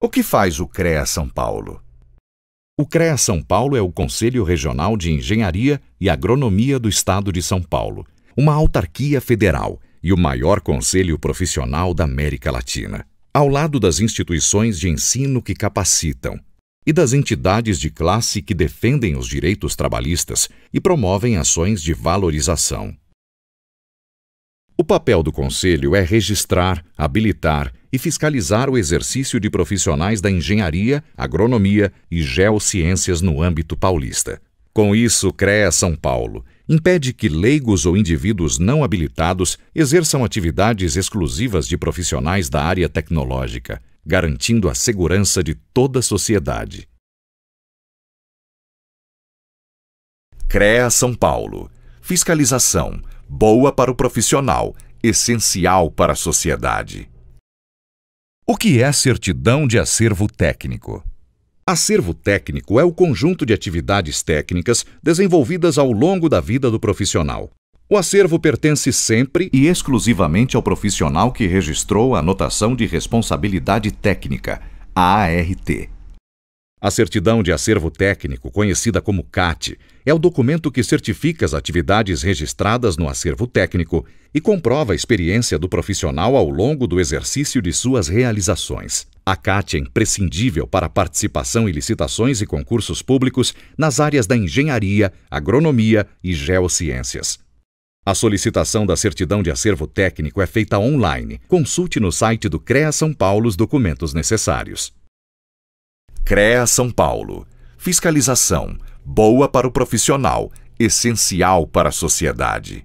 O que faz o CREA São Paulo? O CREA São Paulo é o Conselho Regional de Engenharia e Agronomia do Estado de São Paulo, uma autarquia federal e o maior conselho profissional da América Latina, ao lado das instituições de ensino que capacitam e das entidades de classe que defendem os direitos trabalhistas e promovem ações de valorização. O papel do Conselho é registrar, habilitar e fiscalizar o exercício de profissionais da engenharia, agronomia e geociências no âmbito paulista. Com isso, o CREA São Paulo impede que leigos ou indivíduos não habilitados exerçam atividades exclusivas de profissionais da área tecnológica, garantindo a segurança de toda a sociedade. CREA São Paulo. Fiscalização. Boa para o profissional, essencial para a sociedade. O que é certidão de acervo técnico? Acervo técnico é o conjunto de atividades técnicas desenvolvidas ao longo da vida do profissional. O acervo pertence sempre e exclusivamente ao profissional que registrou a anotação de responsabilidade técnica, a ART. A certidão de acervo técnico, conhecida como CAT, é o documento que certifica as atividades registradas no acervo técnico e comprova a experiência do profissional ao longo do exercício de suas realizações. A CAT é imprescindível para a participação em licitações e concursos públicos nas áreas da engenharia, agronomia e geociências. A solicitação da certidão de acervo técnico é feita online. Consulte no site do CREA São Paulo os documentos necessários. CREA São Paulo. Fiscalização. Boa para o profissional, essencial para a sociedade.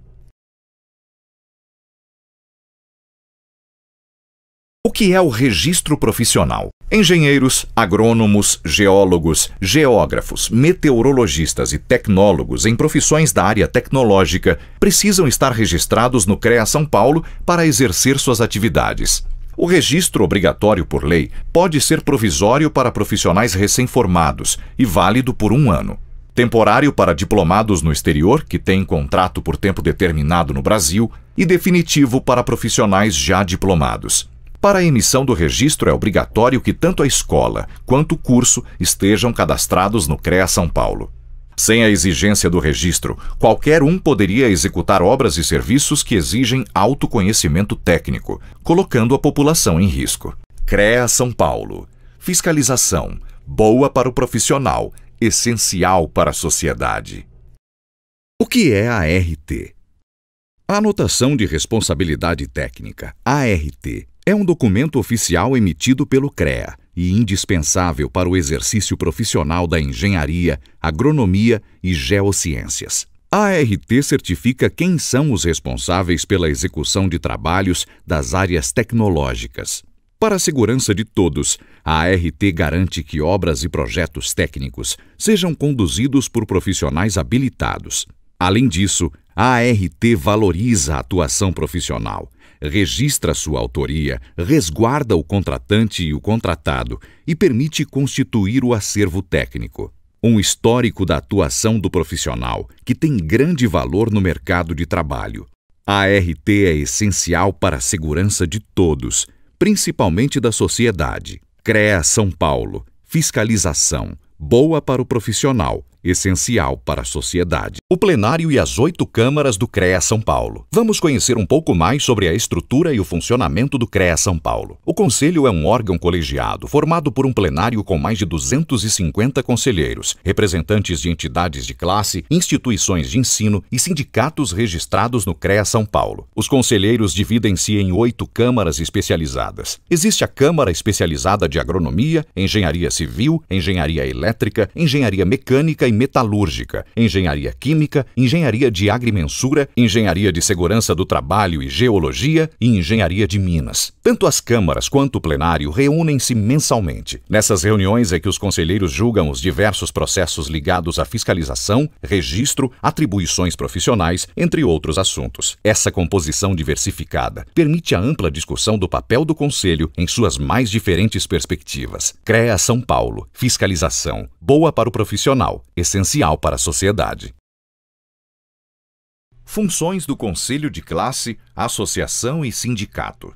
O que é o registro profissional? Engenheiros, agrônomos, geólogos, geógrafos, meteorologistas e tecnólogos em profissões da área tecnológica precisam estar registrados no CREA São Paulo para exercer suas atividades. O registro obrigatório por lei pode ser provisório para profissionais recém-formados e válido por 1 ano. Temporário para diplomados no exterior, que têm contrato por tempo determinado no Brasil, e definitivo para profissionais já diplomados. Para a emissão do registro é obrigatório que tanto a escola quanto o curso estejam cadastrados no CREA São Paulo. Sem a exigência do registro, qualquer um poderia executar obras e serviços que exigem autoconhecimento técnico, colocando a população em risco. CREA São Paulo. Fiscalização. Boa para o profissional, essencial para a sociedade. O que é a ART? A Anotação de Responsabilidade Técnica, ART, é um documento oficial emitido pelo CREA e indispensável para o exercício profissional da engenharia, agronomia e geociências. A ART certifica quem são os responsáveis pela execução de trabalhos das áreas tecnológicas. Para a segurança de todos, a ART garante que obras e projetos técnicos sejam conduzidos por profissionais habilitados. Além disso, a ART valoriza a atuação profissional, registra sua autoria, resguarda o contratante e o contratado e permite constituir o acervo técnico. Um histórico da atuação do profissional, que tem grande valor no mercado de trabalho. A ART é essencial para a segurança de todos, principalmente da sociedade. CREA São Paulo. Fiscalização. Boa para o profissional, essencial para a sociedade. O plenário e as 8 câmaras do CREA São Paulo. Vamos conhecer um pouco mais sobre a estrutura e o funcionamento do CREA São Paulo. O Conselho é um órgão colegiado formado por um plenário com mais de 250 conselheiros, representantes de entidades de classe, instituições de ensino e sindicatos registrados no CREA São Paulo. Os conselheiros dividem-se em 8 câmaras especializadas. Existe a Câmara Especializada de Agronomia, Engenharia Civil, Engenharia Elétrica, Engenharia Mecânica e Metalúrgica, Engenharia Química, Engenharia de Agrimensura, Engenharia de Segurança do Trabalho e Geologia e Engenharia de Minas. Tanto as câmaras quanto o plenário reúnem-se mensalmente. Nessas reuniões é que os conselheiros julgam os diversos processos ligados à fiscalização, registro, atribuições profissionais, entre outros assuntos. Essa composição diversificada permite a ampla discussão do papel do Conselho em suas mais diferentes perspectivas. CREA São Paulo. Fiscalização. Boa para o profissional, essencial para a sociedade. Funções do Conselho de Classe, Associação e Sindicato.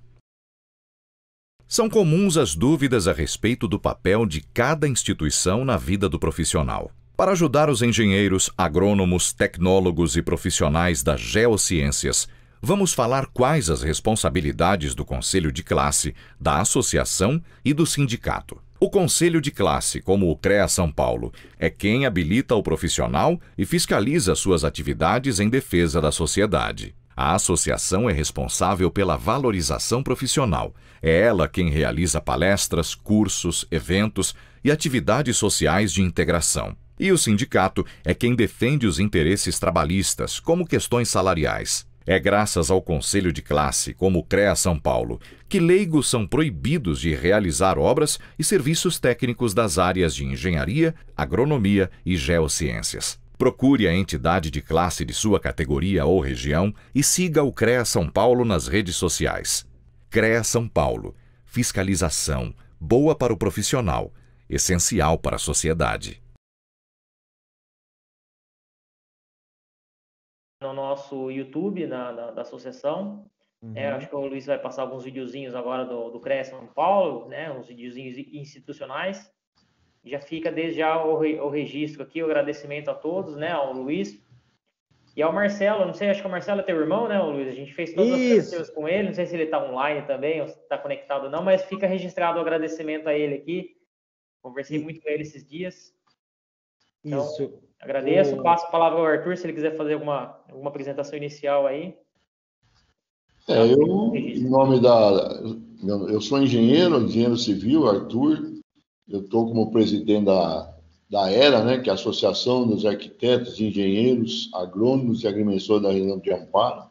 São comuns as dúvidas a respeito do papel de cada instituição na vida do profissional. Para ajudar os engenheiros, agrônomos, tecnólogos e profissionais das geociências, vamos falar quais as responsabilidades do Conselho de Classe, da Associação e do Sindicato. O Conselho de Classe, como o CREA São Paulo, é quem habilita o profissional e fiscaliza suas atividades em defesa da sociedade. A associação é responsável pela valorização profissional. É ela quem realiza palestras, cursos, eventos e atividades sociais de integração. E o sindicato é quem defende os interesses trabalhistas, como questões salariais. É graças ao Conselho de Classe, como o CREA São Paulo, que leigos são proibidos de realizar obras e serviços técnicos das áreas de engenharia, agronomia e geociências. Procure a entidade de classe de sua categoria ou região e siga o CREA São Paulo nas redes sociais. CREA São Paulo. Fiscalização. Boa para o profissional. Essencial para a sociedade. No nosso YouTube, da associação. Acho que o Luiz vai passar alguns videozinhos agora do CREA São Paulo, né? Uns videozinhos institucionais. Já fica desde já o registro aqui, o agradecimento a todos, né? Ao Luiz e ao Marcelo. Não sei, acho que o Marcelo é teu irmão, né, Luiz? A gente fez todas as coisas com ele. Não sei se ele está online também, ou se está conectado ou não, mas fica registrado o agradecimento a ele aqui. Conversei muito com ele esses dias. Então, isso. Agradeço. Passo a palavra ao Arthur, se ele quiser fazer alguma apresentação inicial aí. Em nome eu sou engenheiro civil, Arthur. Eu estou como presidente da ERA, né, que é a Associação dos Arquitetos, Engenheiros, Agrônomos e Agrimensores da região de Amparo.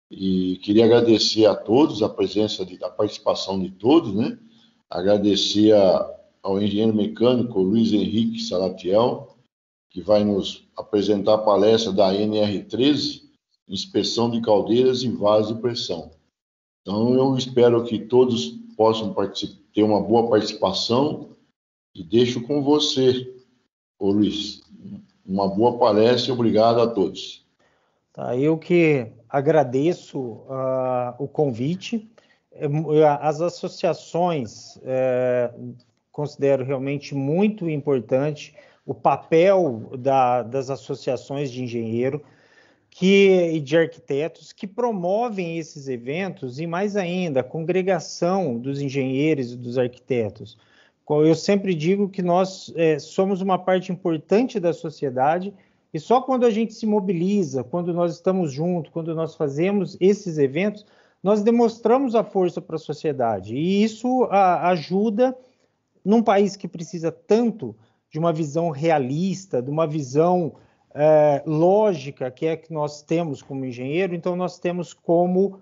E queria agradecer a todos a participação de todos, né? Agradecer ao engenheiro mecânico Luiz Henrique Salatiel, que vai nos apresentar a palestra da NR13, Inspeção de Caldeiras e Vasos de Pressão. Então, eu espero que todos possam ter uma boa participação e deixo com você, ô Luiz. Uma boa palestra e obrigado a todos. Tá, eu que agradeço o convite. As associações considero realmente muito importante o papel das associações de engenheiro e de arquitetos que promovem esses eventos e, mais ainda, a congregação dos engenheiros e dos arquitetos. Eu sempre digo que nós somos uma parte importante da sociedade e só quando a gente se mobiliza, quando nós estamos juntos, quando nós fazemos esses eventos, nós demonstramos a força para a sociedade. E isso ajuda, num país que precisa tanto de uma visão realista, de uma visão lógica, que é que nós temos como engenheiro, então nós temos como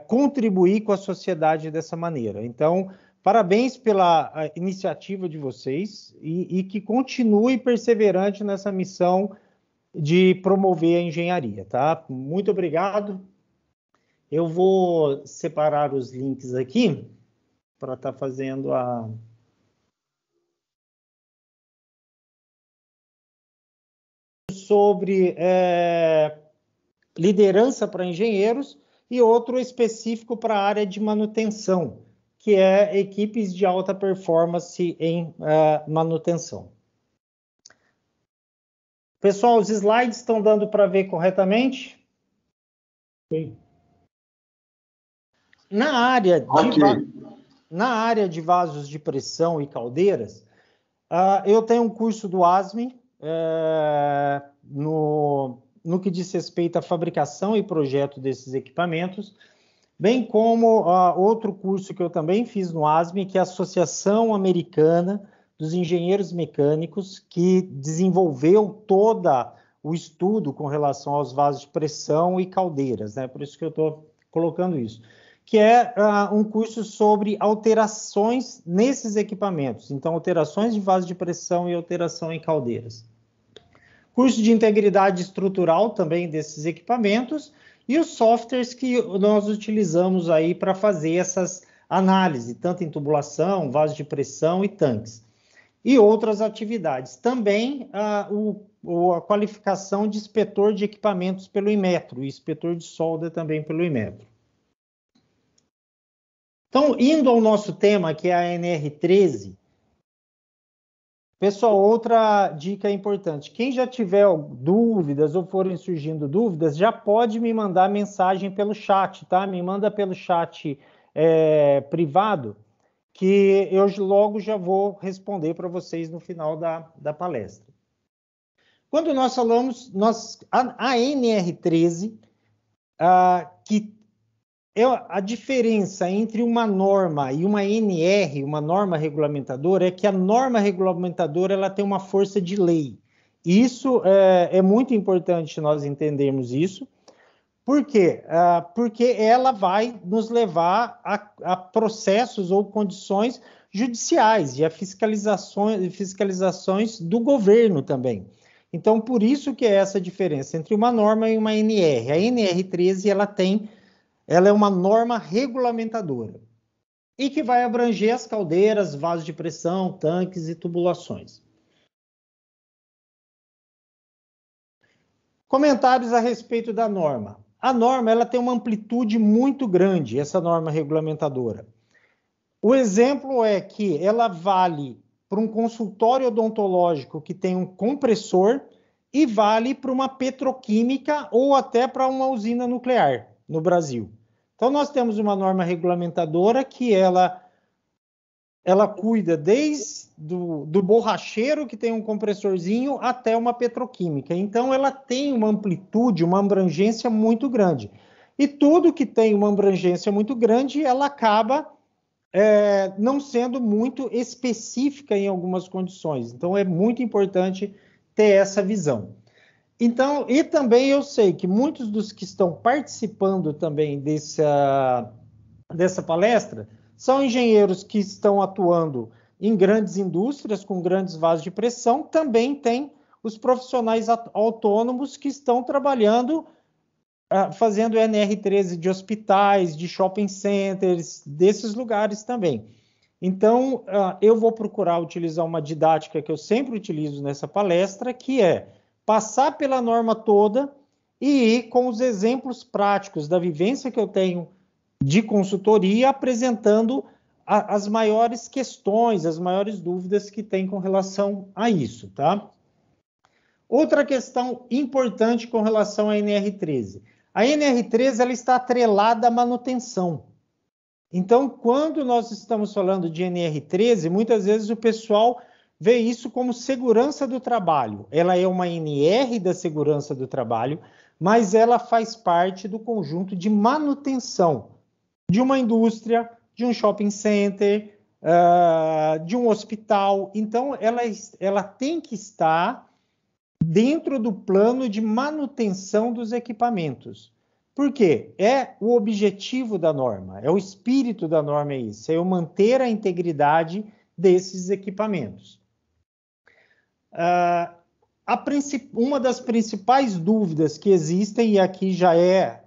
contribuir com a sociedade dessa maneira. Então, parabéns pela iniciativa de vocês e que continue perseverante nessa missão de promover a engenharia, tá? Muito obrigado. Eu vou separar os links aqui para estar fazendo sobre liderança para engenheiros e outro específico para a área de manutenção, que é equipes de alta performance em manutenção. Pessoal, os slides estão dando para ver corretamente? Sim. Na área de vasos de pressão e caldeiras, eu tenho um curso do ASME, no que diz respeito à fabricação e projeto desses equipamentos, bem como outro curso que eu também fiz no ASME, que é a Associação Americana dos Engenheiros Mecânicos, que desenvolveu todo o estudo com relação aos vasos de pressão e caldeiras, né? Por isso que eu estou colocando isso, que é um curso sobre alterações nesses equipamentos, então alterações de vasos de pressão e alteração em caldeiras. Curso de integridade estrutural também desses equipamentos e os softwares que nós utilizamos aí para fazer essas análises, tanto em tubulação, vasos de pressão e tanques. E outras atividades. Também a qualificação de inspetor de equipamentos pelo Inmetro e inspetor de solda também pelo Inmetro. Então, indo ao nosso tema, que é a NR13, pessoal, outra dica importante. Quem já tiver dúvidas ou forem surgindo dúvidas, já pode me mandar mensagem pelo chat, tá? Me manda pelo chat privado, que eu logo já vou responder para vocês no final da palestra. Quando nós falamos, a NR13, que a diferença entre uma norma e uma NR, uma norma regulamentadora, é que a norma regulamentadora ela tem uma força de lei. Isso é muito importante nós entendermos isso. Por quê? Porque ela vai nos levar a processos ou condições judiciais e a fiscalizações do governo também. Então, por isso que é essa diferença entre uma norma e uma NR. A NR13, ela é uma norma regulamentadora e que vai abranger as caldeiras, vasos de pressão, tanques e tubulações. Comentários a respeito da norma. A norma ela tem uma amplitude muito grande, essa norma regulamentadora. O exemplo é que ela vale para um consultório odontológico que tem um compressor e vale para uma petroquímica ou até para uma usina nuclear no Brasil. Então, nós temos uma norma regulamentadora que ela cuida desde do borracheiro que tem um compressorzinho até uma petroquímica. Então, ela tem uma amplitude, uma abrangência muito grande. E tudo que tem uma abrangência muito grande, ela acaba não sendo muito específica em algumas condições. Então, é muito importante ter essa visão. Então, e também eu sei que muitos dos que estão participando também dessa palestra são engenheiros que estão atuando em grandes indústrias com grandes vasos de pressão, também tem os profissionais autônomos que estão trabalhando, fazendo NR13 de hospitais, de shopping centers, desses lugares também. Então, eu vou procurar utilizar uma didática que eu sempre utilizo nessa palestra, que é passar pela norma toda e ir com os exemplos práticos da vivência que eu tenho de consultoria, apresentando as maiores questões, as maiores dúvidas que tem com relação a isso, tá? Outra questão importante com relação à NR13. A NR13 ela está atrelada à manutenção. Então, quando nós estamos falando de NR13, muitas vezes o pessoal vê isso como segurança do trabalho. Ela é uma NR da segurança do trabalho, mas ela faz parte do conjunto de manutenção de uma indústria, de um shopping center, de um hospital. Então, ela tem que estar dentro do plano de manutenção dos equipamentos. Por quê? É o objetivo da norma, é o espírito da norma, é isso, é eu manter a integridade desses equipamentos. Uma das principais dúvidas que existem, e aqui já é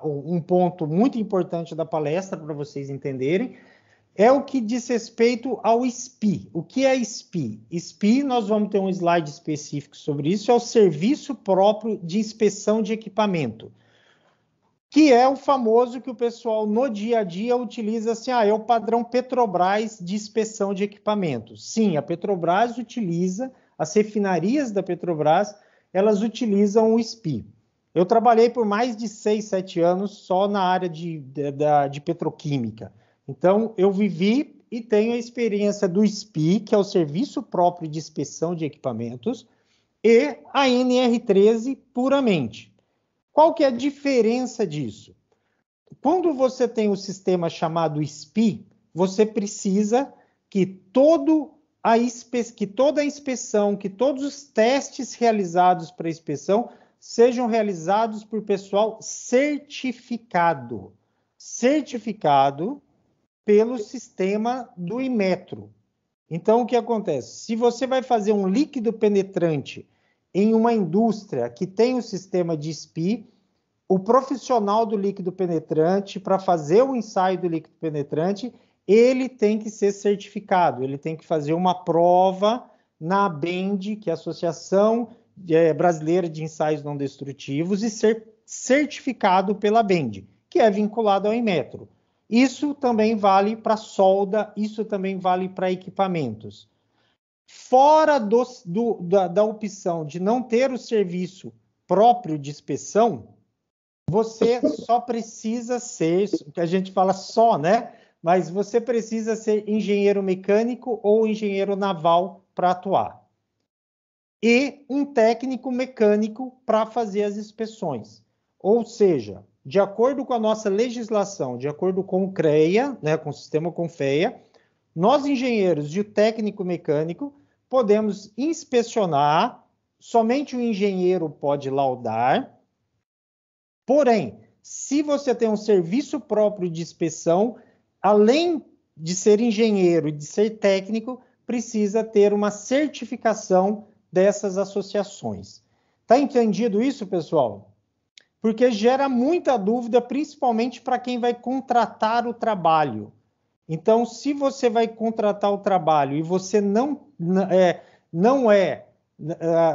um ponto muito importante da palestra para vocês entenderem, é o que diz respeito ao SPI. O que é SPI? SPI, nós vamos ter um slide específico sobre isso, é o Serviço Próprio de Inspeção de Equipamento, que é o famoso que o pessoal no dia a dia utiliza assim, é o padrão Petrobras de inspeção de equipamentos. Sim, a Petrobras utiliza, as refinarias da Petrobras, elas utilizam o SPI. Eu trabalhei por mais de 6, 7 anos só na área de petroquímica. Então, eu vivi e tenho a experiência do SPI, que é o Serviço Próprio de Inspeção de Equipamentos, e a NR13 puramente. Qual que é a diferença disso? Quando você tem um sistema chamado SPI, você precisa que toda a inspeção, que todos os testes realizados para a inspeção sejam realizados por pessoal certificado pelo sistema do Inmetro. Então, o que acontece? Se você vai fazer um líquido penetrante em uma indústria que tem o sistema de SPI, o profissional do líquido penetrante, para fazer o ensaio do líquido penetrante, ele tem que ser certificado, ele tem que fazer uma prova na ABEND, que é a Associação Brasileira de Ensaios Não Destrutivos, e ser certificado pela ABEND, que é vinculado ao Inmetro. Isso também vale para solda, isso também vale para equipamentos. Fora da opção de não ter o serviço próprio de inspeção, você só precisa ser, o que a gente fala só, né? Mas você precisa ser engenheiro mecânico ou engenheiro naval para atuar. E um técnico mecânico para fazer as inspeções. Ou seja, de acordo com a nossa legislação, de acordo com o CREA, né, com o sistema CONFEA, nós engenheiros e o técnico mecânico podemos inspecionar, somente o engenheiro pode laudar. Porém, se você tem um serviço próprio de inspeção, além de ser engenheiro e de ser técnico, precisa ter uma certificação dessas associações. Tá entendido isso, pessoal? Porque gera muita dúvida, principalmente para quem vai contratar o trabalho. Então, se você vai contratar o trabalho e você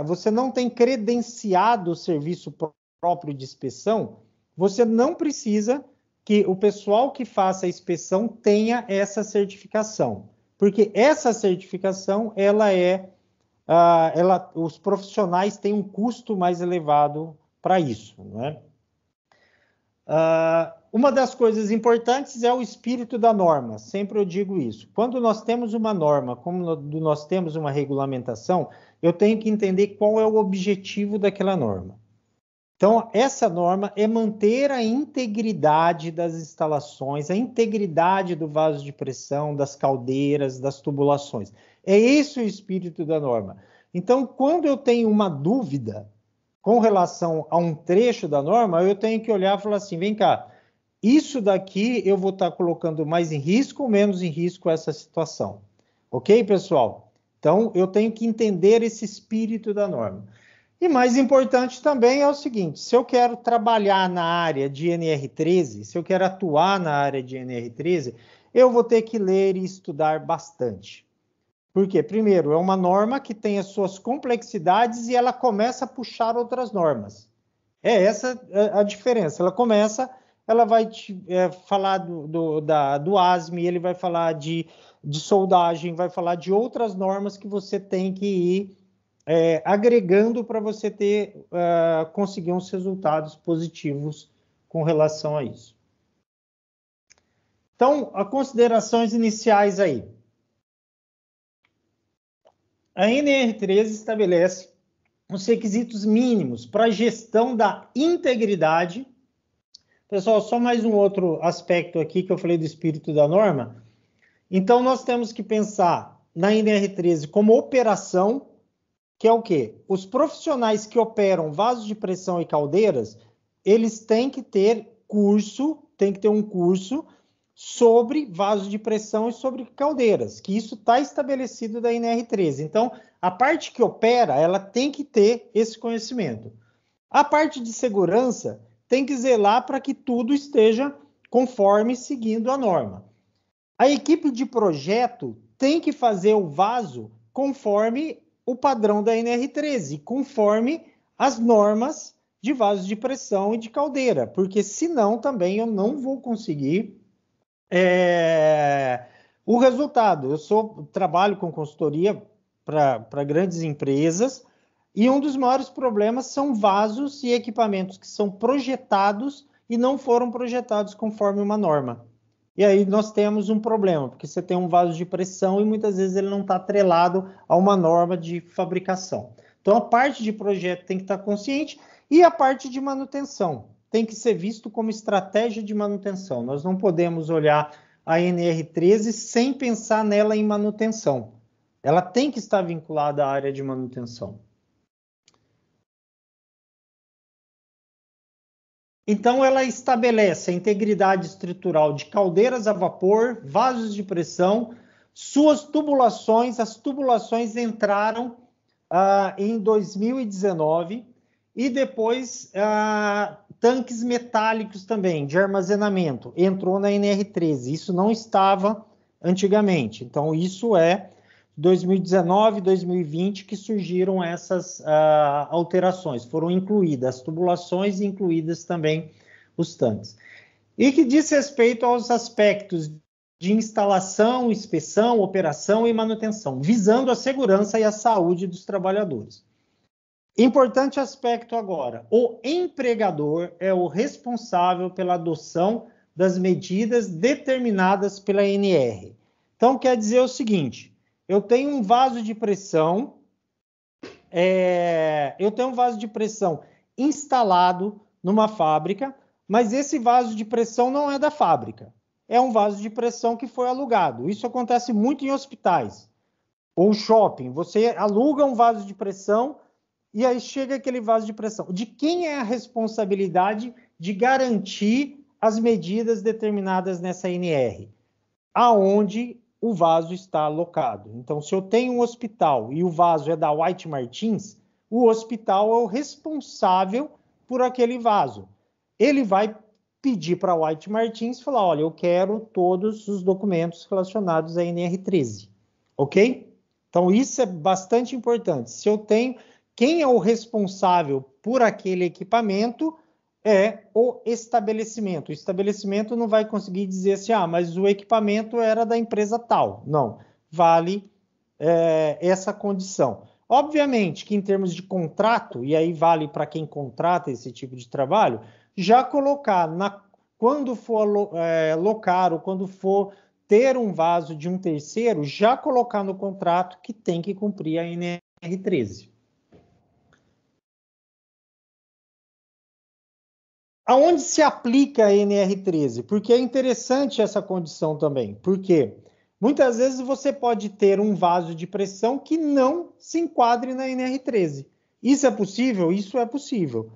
você não tem credenciado o serviço próprio de inspeção, você não precisa que o pessoal que faça a inspeção tenha essa certificação, porque essa certificação, os profissionais têm um custo mais elevado para isso, né? Uma das coisas importantes é o espírito da norma, sempre eu digo isso. Quando nós temos uma norma, como nós temos uma regulamentação, eu tenho que entender qual é o objetivo daquela norma. Então, essa norma é manter a integridade das instalações, a integridade do vaso de pressão, das caldeiras, das tubulações. É esse o espírito da norma. Então, quando eu tenho uma dúvida com relação a um trecho da norma, eu tenho que olhar e falar assim, vem cá, isso daqui eu vou estar colocando mais em risco ou menos em risco essa situação. Ok, pessoal? Então, eu tenho que entender esse espírito da norma. E mais importante também é o seguinte, se eu quero trabalhar na área de NR13, se eu quero atuar na área de NR13, eu vou ter que ler e estudar bastante. Por quê? Primeiro, é uma norma que tem as suas complexidades e ela começa a puxar outras normas. É essa a diferença. Ela vai falar do ASME, ele vai falar de soldagem, vai falar de outras normas que você tem que ir agregando para você conseguir uns resultados positivos com relação a isso. Então, as considerações iniciais aí. A NR13 estabelece os requisitos mínimos para a gestão da integridade. Pessoal, só mais um outro aspecto aqui que eu falei do espírito da norma. Então, nós temos que pensar na NR13 como operação, que é o quê? Os profissionais que operam vasos de pressão e caldeiras, eles têm que ter um curso sobre vasos de pressão e sobre caldeiras, que isso está estabelecido da NR13. Então, a parte que opera, ela tem que ter esse conhecimento. A parte de segurança tem que zelar para que tudo esteja conforme seguindo a norma. A equipe de projeto tem que fazer o vaso conforme o padrão da NR13, conforme as normas de vasos de pressão e de caldeira, porque senão também eu não vou conseguir o resultado. Eu trabalho com consultoria para grandes empresas e um dos maiores problemas são vasos e equipamentos que são projetados e não foram projetados conforme uma norma. E aí nós temos um problema, porque você tem um vaso de pressão e muitas vezes ele não está atrelado a uma norma de fabricação. Então a parte de projeto tem que estar consciente e a parte de manutenção tem que ser visto como estratégia de manutenção. Nós não podemos olhar a NR13 sem pensar nela em manutenção. Ela tem que estar vinculada à área de manutenção. Então, ela estabelece a integridade estrutural de caldeiras a vapor, vasos de pressão, suas tubulações. As tubulações entraram em 2019 e depois tanques metálicos também, de armazenamento, entrou na NR13. Isso não estava antigamente. Então, isso é 2019, 2020 que surgiram essas alterações. Foram incluídas as tubulações e incluídas também os tanques. e que diz respeito aos aspectos de instalação, inspeção, operação e manutenção, visando a segurança e a saúde dos trabalhadores. Importante aspecto agora, o empregador é o responsável pela adoção das medidas determinadas pela ANR. Então, quer dizer o seguinte, eu tenho um vaso de pressão, instalado numa fábrica, mas esse vaso de pressão não é da fábrica, é um vaso de pressão que foi alugado. Isso acontece muito em hospitais ou shopping. Você aluga um vaso de pressão e aí chega aquele vaso de pressão. De quem é a responsabilidade de garantir as medidas determinadas nessa ANR? Aonde o vaso está alocado. Então, se eu tenho um hospital e o vaso é da White Martins, o hospital é o responsável por aquele vaso. Ele vai pedir para a White Martins e falar, olha, eu quero todos os documentos relacionados à NR13, ok? Então, isso é bastante importante. Se eu tenho, quem é o responsável por aquele equipamento é o estabelecimento. O estabelecimento não vai conseguir dizer assim, mas o equipamento era da empresa tal. Não, vale essa condição. Obviamente que em termos de contrato, e aí vale para quem contrata esse tipo de trabalho, já colocar, quando for locar ou quando for ter um vaso de um terceiro, já colocar no contrato que tem que cumprir a NR13. Aonde se aplica a NR13? Porque é interessante essa condição também. Por quê? Muitas vezes você pode ter um vaso de pressão que não se enquadre na NR13. Isso é possível? Isso é possível.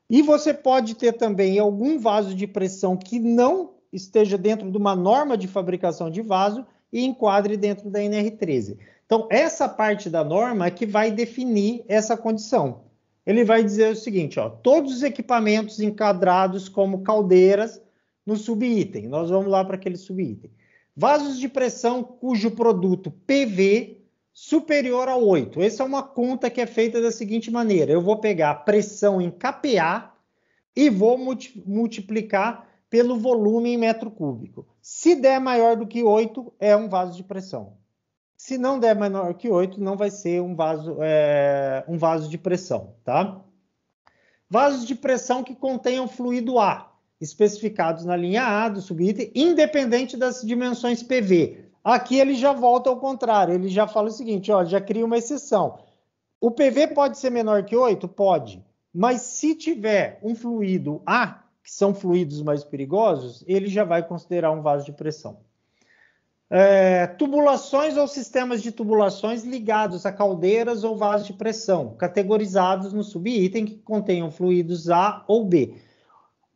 E você pode ter também algum vaso de pressão que não esteja dentro de uma norma de fabricação de vaso e enquadre dentro da NR13. Então, essa parte da norma é que vai definir essa condição. Ele vai dizer o seguinte, todos os equipamentos enquadrados como caldeiras no subitem. Nós vamos lá para aquele subitem. Vasos de pressão cujo produto PV superior a 8. Essa é uma conta que é feita da seguinte maneira. Eu vou pegar a pressão em kPa e vou multiplicar pelo volume em metro cúbico. Se der maior do que 8, é um vaso de pressão. Se não der menor que 8, não vai ser um vaso de pressão, tá? Vasos de pressão que contenham fluido A, especificados na linha A do subitem, independente das dimensões PV. Aqui ele já volta ao contrário, ele já fala o seguinte, já cria uma exceção. O PV pode ser menor que 8? Pode. Mas se tiver um fluido A, que são fluidos mais perigosos, ele já vai considerar um vaso de pressão. Tubulações ou sistemas de tubulações ligados a caldeiras ou vasos de pressão, categorizados no subitem que contenham fluidos A ou B.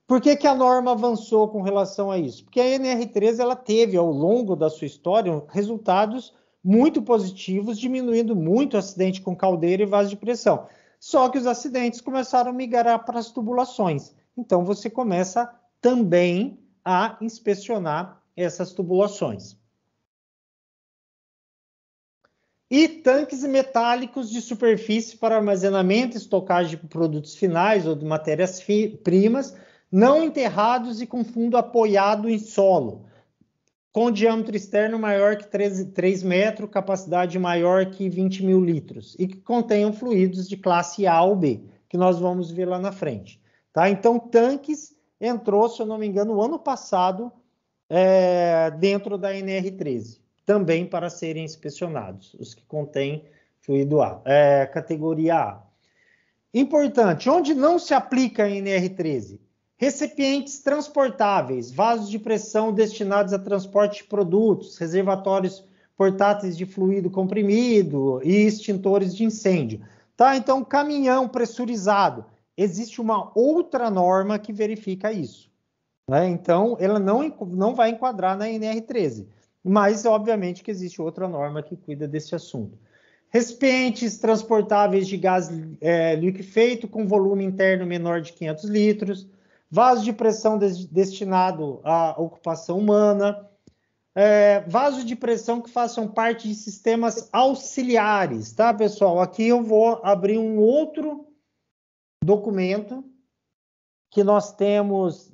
Por que a norma avançou com relação a isso? Porque a NR13 ela teve, ao longo da sua história, resultados muito positivos, diminuindo muito o acidente com caldeira e vaso de pressão. Só que os acidentes começaram a migrar para as tubulações. Então, você começa também a inspecionar essas tubulações. E tanques metálicos de superfície para armazenamento e estocagem de produtos finais ou de matérias-primas, não enterrados e com fundo apoiado em solo, com diâmetro externo maior que 3 metros, capacidade maior que 20 mil litros, e que contenham fluidos de classe A ou B, que nós vamos ver lá na frente. Tá? Então, tanques entrou, se eu não me engano, no ano passado, dentro da NR13. Também para serem inspecionados, os que contêm fluido A, categoria A. Importante, onde não se aplica a NR13? Recipientes transportáveis, vasos de pressão destinados a transporte de produtos, reservatórios portáteis de fluido comprimido e extintores de incêndio. Tá? Então, caminhão pressurizado, existe uma outra norma que verifica isso. Né? Então, ela não vai enquadrar na NR13. Mas, obviamente, que existe outra norma que cuida desse assunto. Recipientes transportáveis de gás liquefeito com volume interno menor de 500 litros, vaso de pressão destinado à ocupação humana, vasos de pressão que façam parte de sistemas auxiliares, tá, pessoal? Aqui eu vou abrir um outro documento que nós temos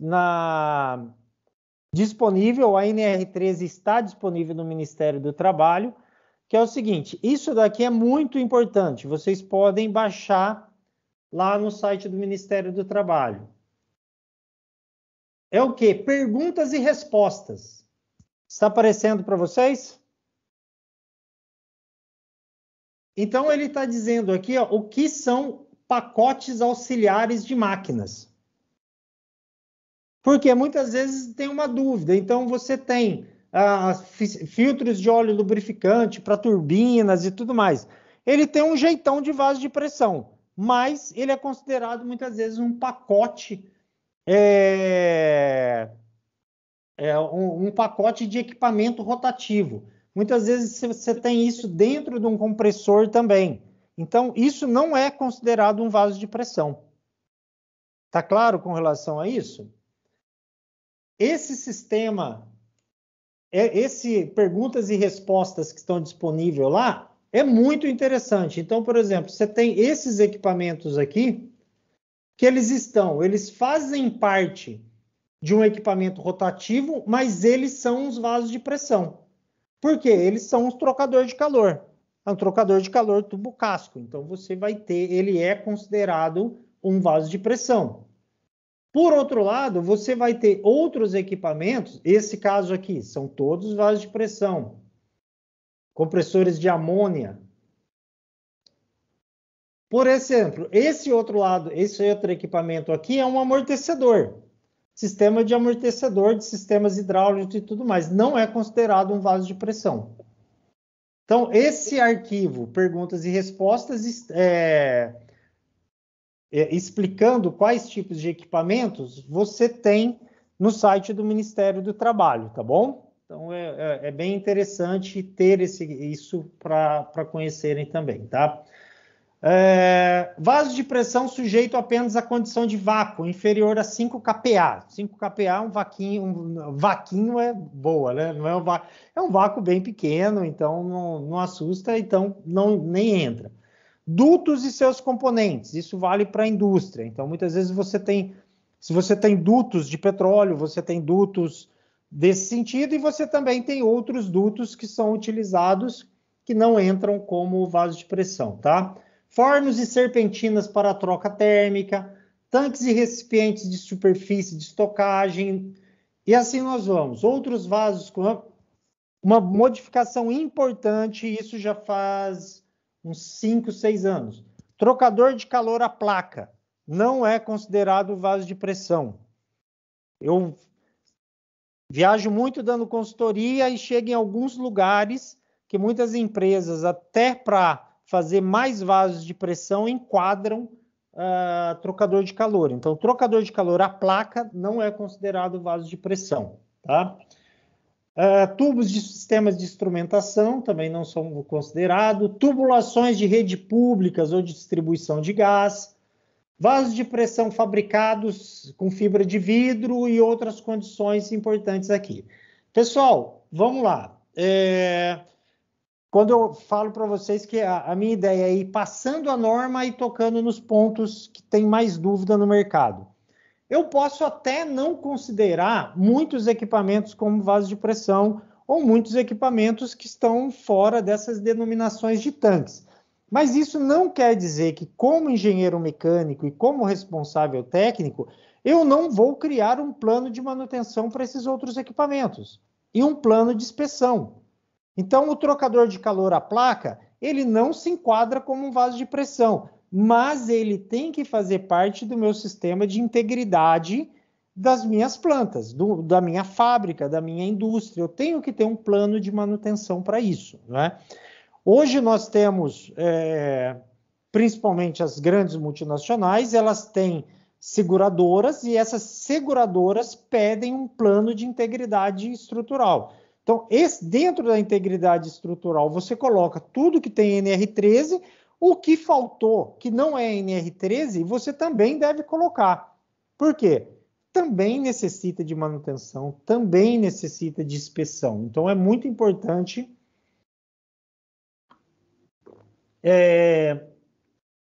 disponível, a NR13 está disponível no Ministério do Trabalho, que é o seguinte, isso daqui é muito importante, vocês podem baixar lá no site do Ministério do Trabalho. É o quê? Perguntas e respostas. Está aparecendo para vocês? Então, ele está dizendo aqui ó, o que são pacotes auxiliares de máquinas. Porque muitas vezes tem uma dúvida. Então, você tem filtros de óleo lubrificante para turbinas e tudo mais. Ele tem um jeitão de vaso de pressão, mas ele é considerado muitas vezes um pacote, um pacote de equipamento rotativo. Muitas vezes você tem isso dentro de um compressor também. Então, isso não é considerado um vaso de pressão. Tá claro com relação a isso? Esse sistema, esse perguntas e respostas que estão disponíveis lá, é muito interessante. Então, por exemplo, você tem esses equipamentos aqui, que eles fazem parte de um equipamento rotativo, mas eles são os vasos de pressão. Por quê? Eles são os trocadores de calor. É um trocador de calor tubo casco. Então, você vai ter, ele é considerado um vaso de pressão. Por outro lado, você vai ter outros equipamentos, esse caso aqui, são todos vasos de pressão. Compressores de amônia. Por exemplo, esse outro equipamento aqui é um amortecedor. Sistema de amortecedor de sistemas hidráulicos e tudo mais. Não é considerado um vaso de pressão. Então, esse arquivo, perguntas e respostas, explicando quais tipos de equipamentos você tem no site do Ministério do Trabalho, tá bom? Então, é bem interessante ter isso para conhecerem também, tá? Vaso de pressão sujeito apenas à condição de vácuo, inferior a 5 kPa. 5 kPa, um vaquinho é boa, né? Não é um vácuo bem pequeno, então não assusta, então nem entra. Dutos e seus componentes, isso vale para a indústria. Então, muitas vezes se você tem dutos de petróleo, você tem dutos desse sentido, e você também tem outros dutos que são utilizados que não entram como vaso de pressão, tá? Fornos e serpentinas para troca térmica, tanques e recipientes de superfície de estocagem, e assim nós vamos. Outros vasos com uma modificação importante, isso já faz uns 5, 6 anos. Trocador de calor à placa, não é considerado vaso de pressão. Eu viajo muito dando consultoria e chego em alguns lugares que muitas empresas, até para fazer mais vasos de pressão, enquadram trocador de calor. Então, trocador de calor à placa não é considerado vaso de pressão, tá? Tubos de sistemas de instrumentação também não são considerados. Tubulações de rede públicas ou de distribuição de gás. Vasos de pressão fabricados com fibra de vidro e outras condições importantes aqui. Pessoal, vamos lá. Quando eu falo para vocês que a minha ideia é ir passando a norma e tocando nos pontos que tem mais dúvida no mercado. Eu posso até não considerar muitos equipamentos como vaso de pressão ou muitos equipamentos que estão fora dessas denominações de tanques. Mas isso não quer dizer que, como engenheiro mecânico e como responsável técnico, eu não vou criar um plano de manutenção para esses outros equipamentos e um plano de inspeção. Então, o trocador de calor à placa, ele não se enquadra como um vaso de pressão, mas ele tem que fazer parte do meu sistema de integridade das minhas plantas, da minha fábrica, da minha indústria. Eu tenho que ter um plano de manutenção para isso, né? Hoje nós temos, principalmente as grandes multinacionais, elas têm seguradoras e essas seguradoras pedem um plano de integridade estrutural. Então, dentro da integridade estrutural, você coloca tudo que tem NR13, o que faltou, que não é NR13, você também deve colocar. Por quê? Também necessita de manutenção, também necessita de inspeção. Então, é muito importante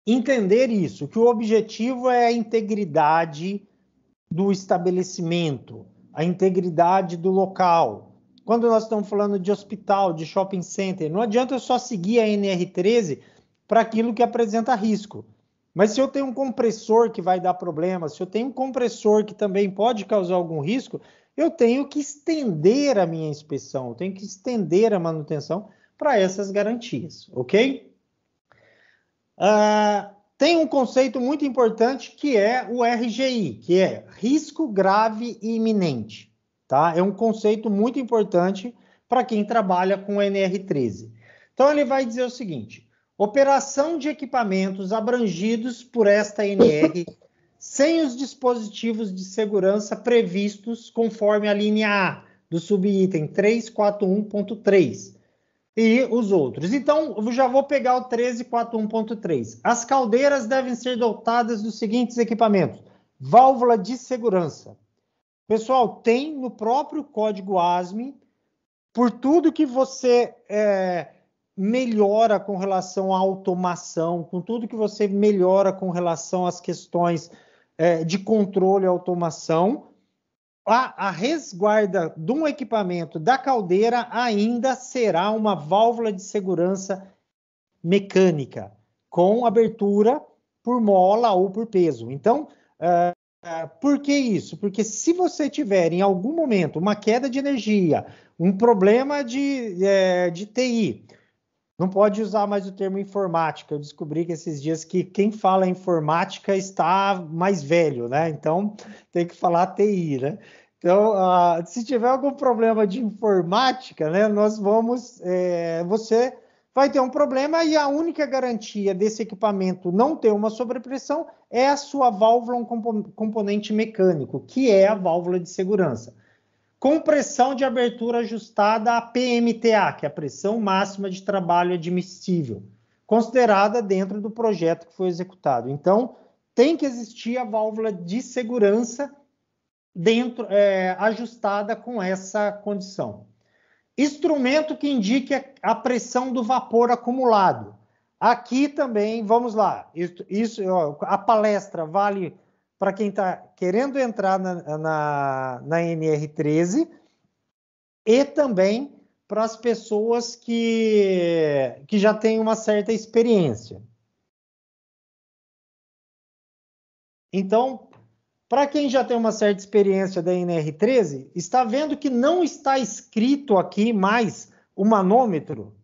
entender isso, que o objetivo é a integridade do estabelecimento. a integridade do local. Quando nós estamos falando de hospital, de shopping center, não adianta eu só seguir a NR13 para aquilo que apresenta risco. Mas se eu tenho um compressor que vai dar problema, se eu tenho um compressor que também pode causar algum risco, eu tenho que estender a minha inspeção, eu tenho que estender a manutenção para essas garantias, ok? Tem um conceito muito importante que é o RGI, que é risco grave e iminente, tá? É um conceito muito importante para quem trabalha com NR13. Então ele vai dizer o seguinte: operação de equipamentos abrangidos por esta NR sem os dispositivos de segurança previstos conforme a linha A do subitem 341.3 e os outros. Então, eu já vou pegar o 1341.3. As caldeiras devem ser dotadas dos seguintes equipamentos: válvula de segurança. Pessoal, tem no próprio código ASME, por tudo que você melhora com relação à automação, com tudo que você melhora com relação às questões de controle e automação, a resguarda de um equipamento da caldeira ainda será uma válvula de segurança mecânica, com abertura por mola ou por peso. Então, por que isso? Porque se você tiver em algum momento uma queda de energia, um problema de TI, não pode usar mais o termo informática. Eu descobri que esses dias que quem fala informática está mais velho, né? Então, tem que falar TI, né? Então, se tiver algum problema de informática, né, você vai ter um problema e a única garantia desse equipamento não ter uma sobrepressão é a sua válvula, um componente mecânico, que é a válvula de segurança. Com pressão de abertura ajustada a PMTA, que é a pressão máxima de trabalho admissível, considerada dentro do projeto que foi executado. Então, tem que existir a válvula de segurança ajustada com essa condição. Instrumento que indique a pressão do vapor acumulado. Aqui também, vamos lá, a palestra vale para quem está querendo entrar na NR13 e também para as pessoas que já têm uma certa experiência. Então, para quem já tem uma certa experiência da NR13, está vendo que não está escrito aqui mais o manômetro?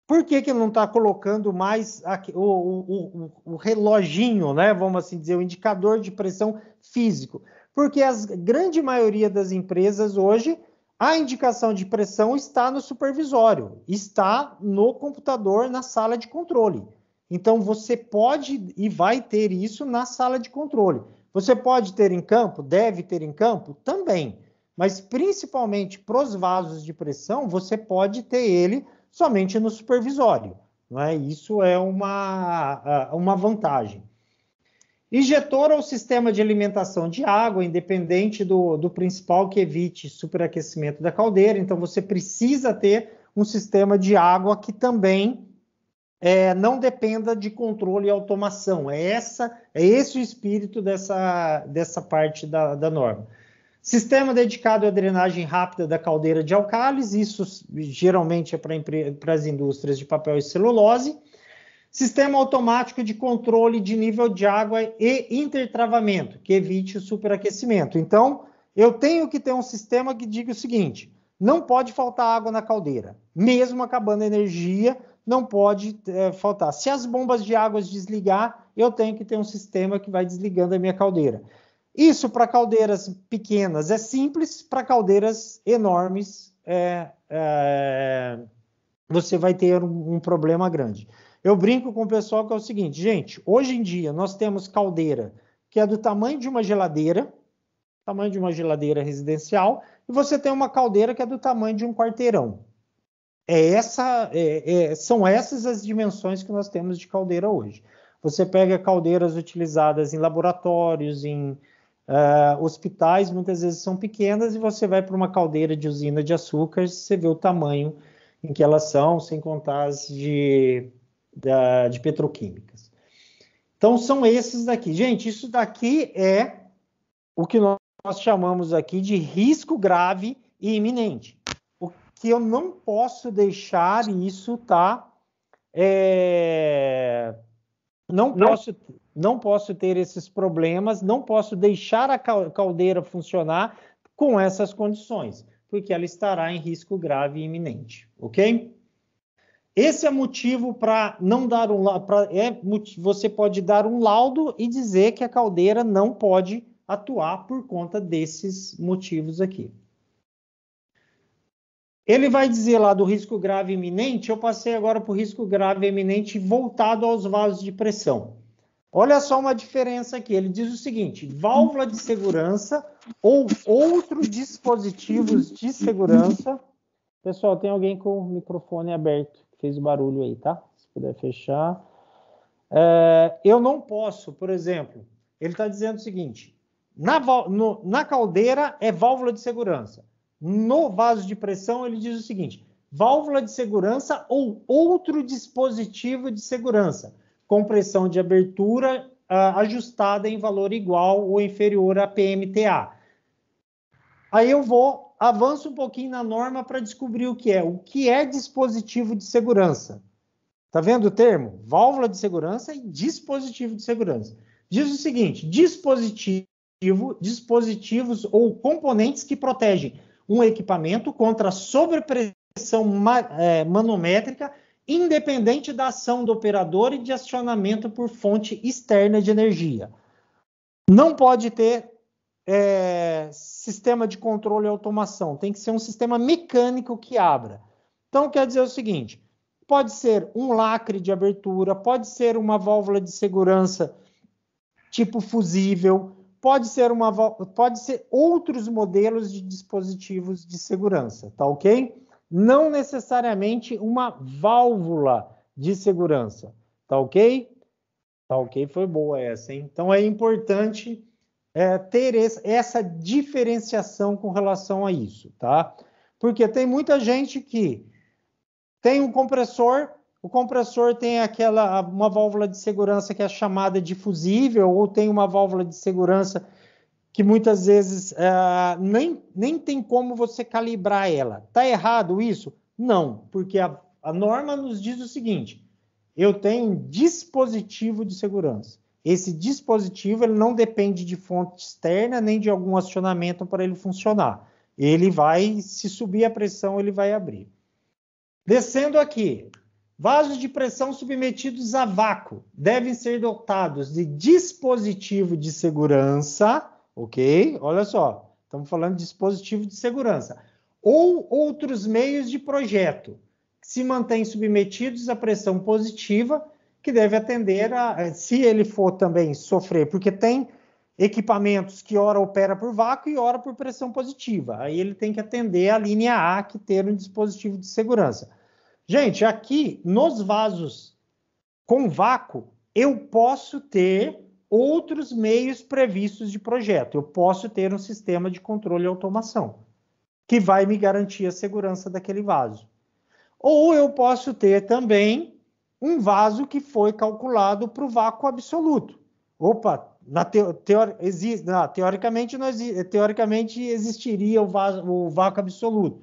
Por que não está colocando mais o reloginho, né? Vamos assim dizer, o indicador de pressão físico? Porque a grande maioria das empresas hoje, a indicação de pressão está no supervisório, está no computador, na sala de controle. Então, você pode e vai ter isso na sala de controle. Você pode ter em campo? Deve ter em campo? Também. Mas, principalmente para os vasos de pressão, você pode ter ele somente no supervisório. Não é? Isso é uma vantagem. Injetor ou sistema de alimentação de água, independente do principal, que evite superaquecimento da caldeira. Então, você precisa ter um sistema de água que também não dependa de controle e automação. É esse o espírito dessa parte da norma. Sistema dedicado à drenagem rápida da caldeira de álcalis, isso geralmente é para as indústrias de papel e celulose. Sistema automático de controle de nível de água e intertravamento, que evite o superaquecimento. Então, eu tenho que ter um sistema que diga o seguinte: não pode faltar água na caldeira, mesmo acabando a energia, não pode faltar. Se as bombas de água desligar, eu tenho que ter um sistema que vai desligando a minha caldeira. Isso para caldeiras pequenas é simples, para caldeiras enormes você vai ter um problema grande. Eu brinco com o pessoal que é o seguinte: gente, hoje em dia nós temos caldeira que é do tamanho de uma geladeira residencial, e você tem uma caldeira que é do tamanho de um quarteirão. São essas as dimensões que nós temos de caldeira hoje. Você pega caldeiras utilizadas em laboratórios, em hospitais, muitas vezes são pequenas, e você vai para uma caldeira de usina de açúcar, você vê o tamanho em que elas são, sem contar as de petroquímicas. Então, são esses daqui. Gente, isso daqui é o que nós nós chamamos aqui de risco grave e iminente. O que eu não posso deixar isso, tá? Não posso ter esses problemas, não posso deixar a caldeira funcionar com essas condições, porque ela estará em risco grave e iminente, ok? Esse é motivo para não dar você pode dar um laudo e dizer que a caldeira não pode atuar por conta desses motivos aqui. Ele vai dizer lá do risco grave e iminente, eu passei agora para o risco grave e iminente voltado aos vasos de pressão. Olha só uma diferença aqui, ele diz o seguinte, válvula de segurança ou outros dispositivos de segurança. Pessoal, tem alguém com o microfone aberto, fez barulho aí, tá? Se puder fechar. Eu não posso, por exemplo, ele está dizendo o seguinte, na caldeira é válvula de segurança. No vaso de pressão, ele diz o seguinte, válvula de segurança ou outro dispositivo de segurança, com pressão de abertura ajustada em valor igual ou inferior a PMTA. Aí eu avanço um pouquinho na norma para descobrir o que é. O que é dispositivo de segurança? Tá vendo o termo? Válvula de segurança e dispositivo de segurança. Diz o seguinte, dispositivos ou componentes que protegem um equipamento contra sobrepressão manométrica independente da ação do operador e de acionamento por fonte externa de energia. Não pode ter sistema de controle e automação. Tem que ser um sistema mecânico que abra. Então, quer dizer o seguinte, pode ser um lacre de abertura, pode ser uma válvula de segurança tipo fusível, pode ser outros modelos de dispositivos de segurança, tá ok? Não necessariamente uma válvula de segurança, tá ok? Tá ok, foi boa essa, hein? Então é importante ter essa diferenciação com relação a isso, tá? Porque tem muita gente que tem um compressor, o compressor tem uma válvula de segurança que é chamada de fusível, ou tem uma válvula de segurança que muitas vezes nem tem como você calibrar ela. Está errado isso? Não, porque a norma nos diz o seguinte, eu tenho um dispositivo de segurança. Esse dispositivo ele não depende de fonte externa, nem de algum acionamento para ele funcionar. Ele vai, se subir a pressão, ele vai abrir. Descendo aqui, vasos de pressão submetidos a vácuo devem ser dotados de dispositivo de segurança, ok? Olha só, estamos falando de dispositivo de segurança. Ou outros meios de projeto, que se mantêm submetidos à pressão positiva, que deve atender se ele for também sofrer, porque tem equipamentos que ora opera por vácuo e ora por pressão positiva. Aí ele tem que atender a linha A, que ter um dispositivo de segurança. Gente, aqui nos vasos com vácuo, eu posso ter outros meios previstos de projeto. Eu posso ter um sistema de controle e automação, que vai me garantir a segurança daquele vaso. Ou eu posso ter também um vaso que foi calculado para o vácuo absoluto. Opa, teoricamente existiria o vácuo absoluto.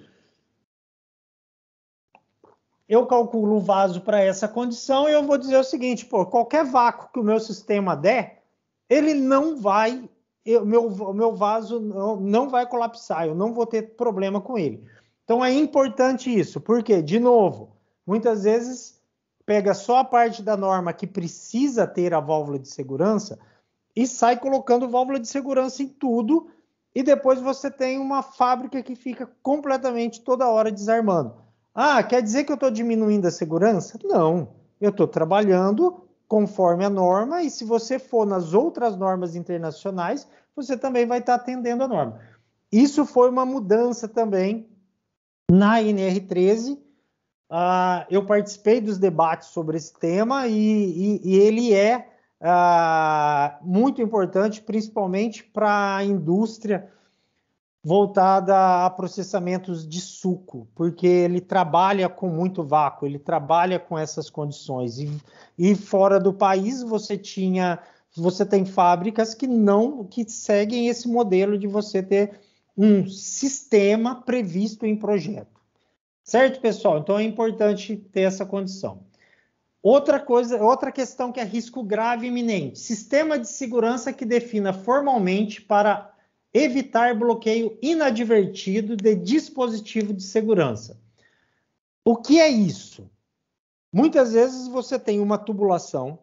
Eu calculo o vaso para essa condição e eu vou dizer o seguinte, qualquer vácuo que o meu sistema der, ele não vai, o meu vaso não vai colapsar, eu não vou ter problema com ele. Então é importante isso, porque, de novo, muitas vezes pega só a parte da norma que precisa ter a válvula de segurança e sai colocando válvula de segurança em tudo e depois você tem uma fábrica que fica completamente toda hora desarmando. Ah, quer dizer que eu estou diminuindo a segurança? Não, eu estou trabalhando conforme a norma e se você for nas outras normas internacionais, você também vai estar atendendo a norma. Isso foi uma mudança também na NR13. Eu participei dos debates sobre esse tema e ele é muito importante, principalmente para a indústria voltada a processamentos de suco, porque ele trabalha com muito vácuo, ele trabalha com essas condições. E fora do país você tinha você tem fábricas que seguem esse modelo de você ter um sistema previsto em projeto. Certo, pessoal? Então é importante ter essa condição. Outra questão que é risco grave e iminente. Sistema de segurança que defina formalmente para evitar bloqueio inadvertido de dispositivo de segurança. O que é isso? Muitas vezes você tem uma tubulação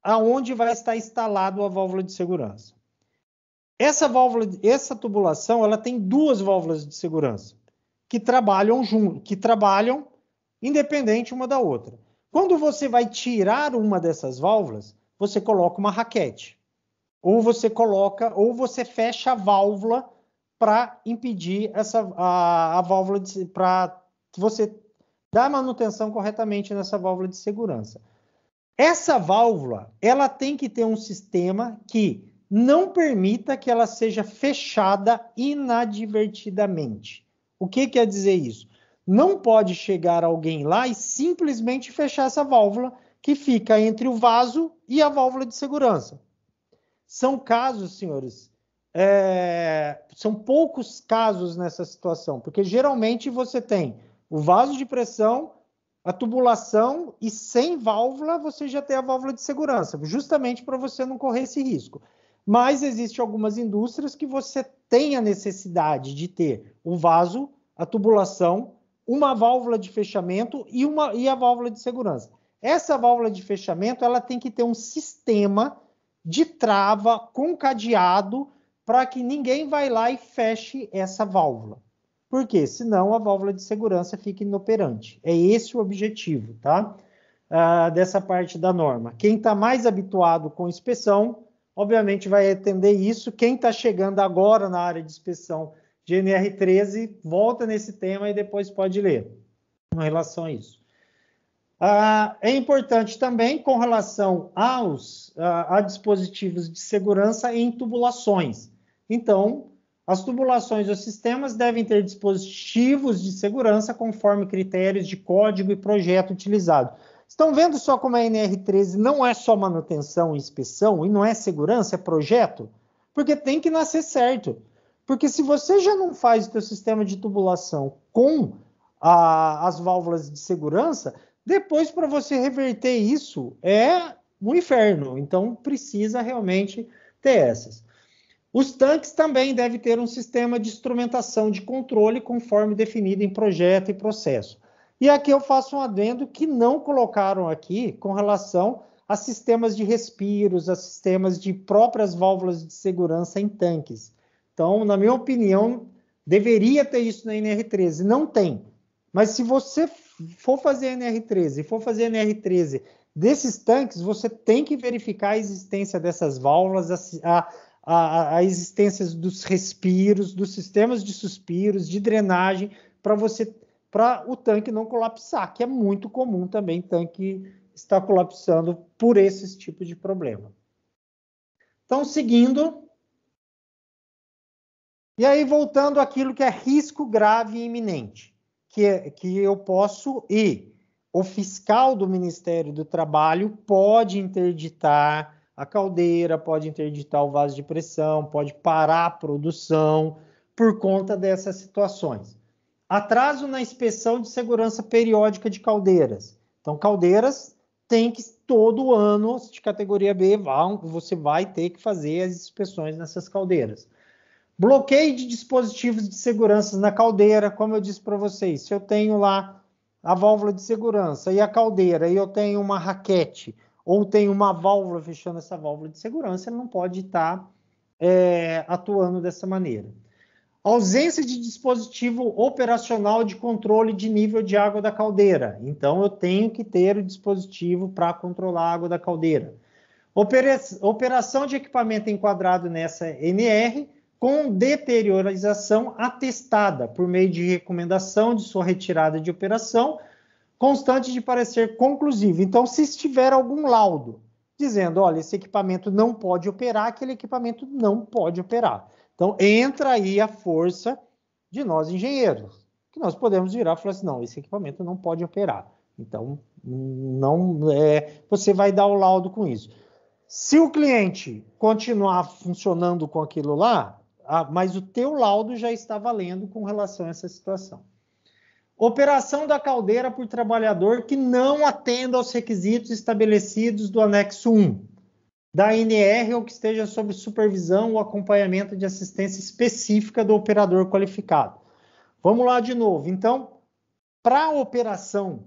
aonde vai estar instalado a válvula de segurança. Essa tubulação, ela tem duas válvulas de segurança que trabalham independente uma da outra. Quando você vai tirar uma dessas válvulas, você coloca uma raquete. Ou você fecha a válvula para impedir a válvula para você dar manutenção corretamente nessa válvula de segurança. Essa válvula, ela tem que ter um sistema que não permita que ela seja fechada inadvertidamente. O que quer dizer isso? Não pode chegar alguém lá e simplesmente fechar essa válvula que fica entre o vaso e a válvula de segurança. São casos, senhores, são poucos casos nessa situação, porque geralmente você tem o vaso de pressão, a tubulação e sem válvula você já tem a válvula de segurança, justamente para você não correr esse risco. Mas existem algumas indústrias que você tem a necessidade de ter o vaso, a tubulação, uma válvula de fechamento e a válvula de segurança. Essa válvula de fechamento, ela tem que ter um sistema de trava com cadeado para que ninguém vai lá e feche essa válvula. Por quê? Senão a válvula de segurança fica inoperante. É esse o objetivo, tá? Dessa parte da norma. Quem está mais habituado com inspeção, obviamente vai entender isso. Quem está chegando agora na área de inspeção de NR13, volta nesse tema e depois pode ler com relação a isso. É importante também com relação a dispositivos de segurança em tubulações. Então, as tubulações ou sistemas devem ter dispositivos de segurança conforme critérios de código e projeto utilizado. Estão vendo só como a NR13 não é só manutenção e inspeção, e não é segurança, é projeto? Porque tem que nascer certo. Porque se você já não faz o seu sistema de tubulação com as válvulas de segurança, depois para você reverter isso é um inferno. Então precisa realmente ter essas. Os tanques também devem ter um sistema de instrumentação de controle conforme definido em projeto e processo. E aqui eu faço um adendo que não colocaram aqui com relação a sistemas de respiros, a sistemas de próprias válvulas de segurança em tanques. Então, na minha opinião, deveria ter isso na NR13. Não tem. Mas se você for fazer NR13 e for fazer NR13 desses tanques, você tem que verificar a existência dessas válvulas, a existência dos respiros, dos sistemas de suspiros, de drenagem, para o tanque não colapsar, que é muito comum também tanque estar colapsando por esse tipo de problema. Então, seguindo. E aí, voltando àquilo que é risco grave e iminente, que eu posso o fiscal do Ministério do Trabalho pode interditar a caldeira, pode interditar o vaso de pressão, pode parar a produção por conta dessas situações. Atraso na inspeção de segurança periódica de caldeiras. Então, caldeiras tem que, todo ano, de categoria B, você vai ter que fazer as inspeções nessas caldeiras. Bloqueio de dispositivos de segurança na caldeira, como eu disse para vocês, se eu tenho lá a válvula de segurança e a caldeira, e eu tenho uma raquete, ou tenho uma válvula fechando essa válvula de segurança, ele não pode estar atuando dessa maneira. Ausência de dispositivo operacional de controle de nível de água da caldeira. Então, eu tenho que ter o dispositivo para controlar a água da caldeira. Operação de equipamento enquadrado nessa NR, com deteriorização atestada por meio de recomendação de sua retirada de operação, constante de parecer conclusivo. Então, se estiver algum laudo dizendo, olha, esse equipamento não pode operar, aquele equipamento não pode operar. Então, entra aí a força de nós engenheiros, que nós podemos virar e falar assim, não, esse equipamento não pode operar. Então, você vai dar o laudo com isso. Se o cliente continuar funcionando com aquilo lá, mas o teu laudo já está valendo com relação a essa situação. Operação da caldeira por trabalhador que não atenda aos requisitos estabelecidos do anexo 1 da ANR ou que esteja sob supervisão ou acompanhamento de assistência específica do operador qualificado. Vamos lá de novo. Então, para a operação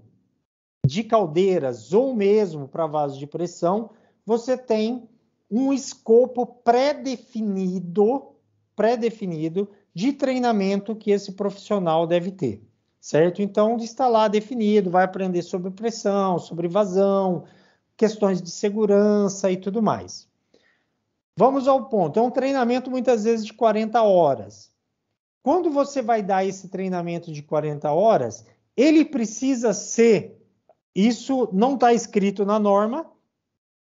de caldeiras ou mesmo para vasos de pressão, você tem um escopo pré-definido de treinamento que esse profissional deve ter, certo? Então, está lá definido, vai aprender sobre pressão, sobre vazão, questões de segurança e tudo mais. Vamos ao ponto. É um treinamento muitas vezes de 40 horas. Quando você vai dar esse treinamento de 40 horas, ele precisa ser, isso não está escrito na norma,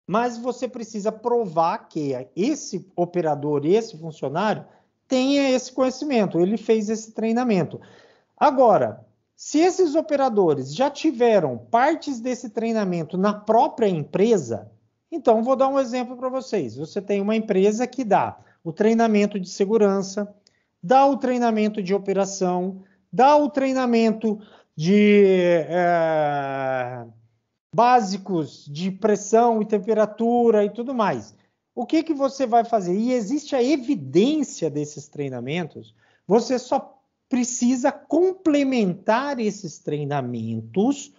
mas você precisa provar que esse operador, esse funcionário, tenha esse conhecimento, ele fez esse treinamento. Agora, se esses operadores já tiveram partes desse treinamento na própria empresa, então vou dar um exemplo para vocês. Você tem uma empresa que dá o treinamento de segurança, dá o treinamento de operação, dá o treinamento de básicos de pressão e temperatura e tudo mais. O que que você vai fazer? E existe a evidência desses treinamentos, você só precisa complementar esses treinamentos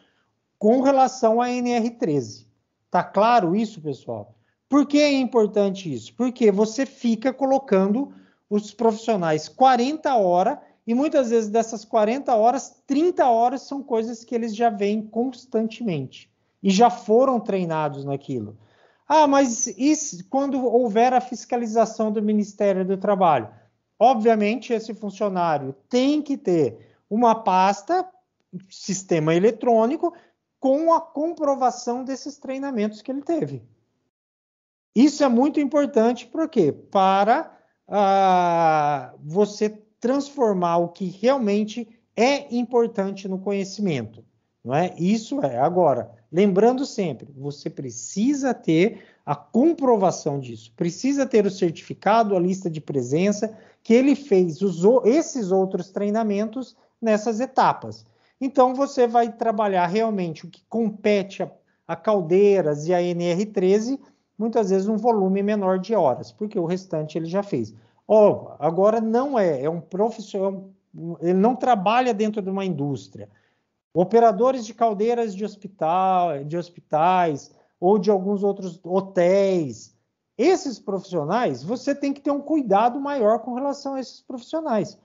com relação à NR13. Tá claro isso, pessoal? Por que é importante isso? Porque você fica colocando os profissionais 40 horas e muitas vezes dessas 40 horas, 30 horas são coisas que eles já veem constantemente e já foram treinados naquilo. Ah, mas e quando houver a fiscalização do Ministério do Trabalho? Obviamente, esse funcionário tem que ter uma pasta, sistema eletrônico, com a comprovação desses treinamentos que ele teve. Isso é muito importante, por quê? Para você transformar o que realmente é importante no conhecimento. Não é? Isso é. Agora, lembrando sempre, você precisa ter a comprovação disso, precisa ter o certificado, a lista de presença, que ele fez esses outros treinamentos nessas etapas. Então, você vai trabalhar realmente o que compete a caldeiras e a NR13, muitas vezes um volume menor de horas, porque o restante ele já fez. Agora não é um profissional, ele não trabalha dentro de uma indústria. Operadores de caldeiras de hospitais ou de alguns outros hotéis, esses profissionais, você tem que ter um cuidado maior com relação a esses profissionais.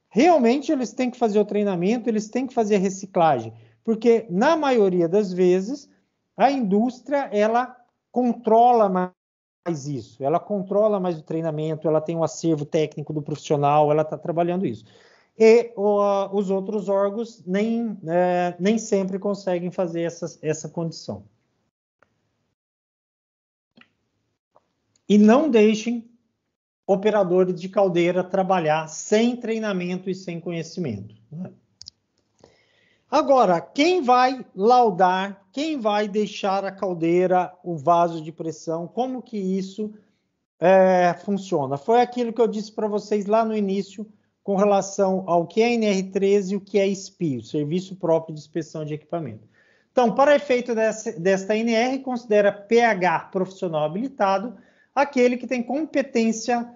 Realmente eles têm que fazer o treinamento, eles têm que fazer a reciclagem, porque na maioria das vezes a indústria ela controla mais isso, ela controla mais o treinamento, ela tem um acervo técnico do profissional, ela está trabalhando isso. E os outros órgãos nem sempre conseguem fazer essa condição. E não deixem operadores de caldeira trabalhar sem treinamento e sem conhecimento. Né? Agora, quem vai laudar, quem vai deixar a caldeira, o vaso de pressão, como que isso funciona? Foi aquilo que eu disse para vocês lá no início, com relação ao que é NR13 e o que é SPI, o Serviço Próprio de Inspeção de Equipamento. Então, para efeito desta NR, considera PH profissional habilitado aquele que tem competência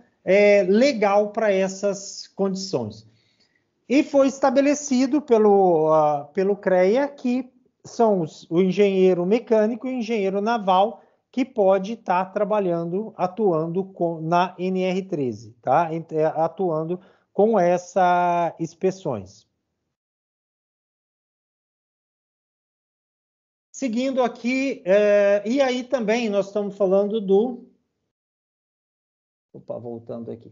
legal para essas condições. E foi estabelecido pelo CREA que são o engenheiro mecânico e o engenheiro naval que pode estar trabalhando, atuando na NR13, tá? Atuando com essas inspeções. Seguindo aqui, e aí também nós estamos falando do... Opa, voltando aqui.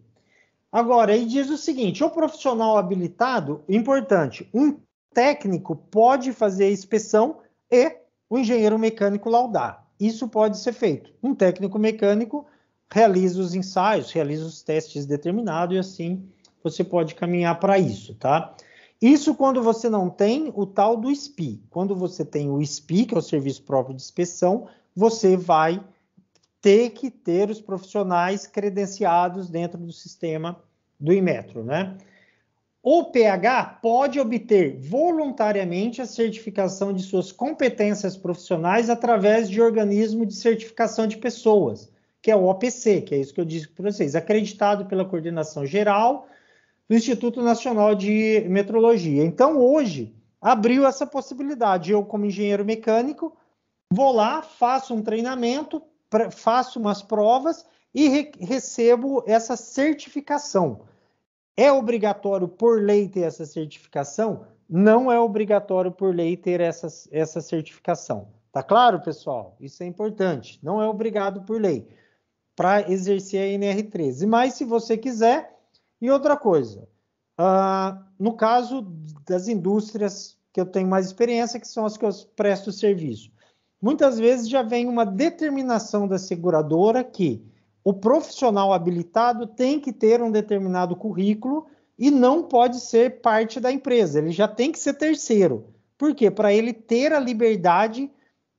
Agora, ele diz o seguinte, o profissional habilitado, importante, um técnico pode fazer a inspeção e o engenheiro mecânico laudar. Isso pode ser feito. Um técnico mecânico realiza os ensaios, realiza os testes determinados e assim você pode caminhar para isso, tá? Isso quando você não tem o tal do SPI. Quando você tem o SPI, que é o Serviço Próprio de Inspeção, você vai ter que ter os profissionais credenciados dentro do sistema do Inmetro, né? O PH pode obter voluntariamente a certificação de suas competências profissionais através de organismo de certificação de pessoas, que é o OPC, que é isso que eu disse para vocês, acreditado pela Coordenação Geral do Instituto Nacional de Metrologia. Então, hoje, abriu essa possibilidade. Eu, como engenheiro mecânico, vou lá, faço um treinamento, faço umas provas e recebo essa certificação. É obrigatório por lei ter essa certificação? Não é obrigatório por lei ter essa certificação. Tá claro, pessoal? Isso é importante. Não é obrigado por lei para exercer a NR13. Mas, se você quiser... E outra coisa, no caso das indústrias que eu tenho mais experiência, que são as que eu presto serviço, muitas vezes já vem uma determinação da seguradora que o profissional habilitado tem que ter um determinado currículo e não pode ser parte da empresa, ele já tem que ser terceiro. Por quê? Para ele ter a liberdade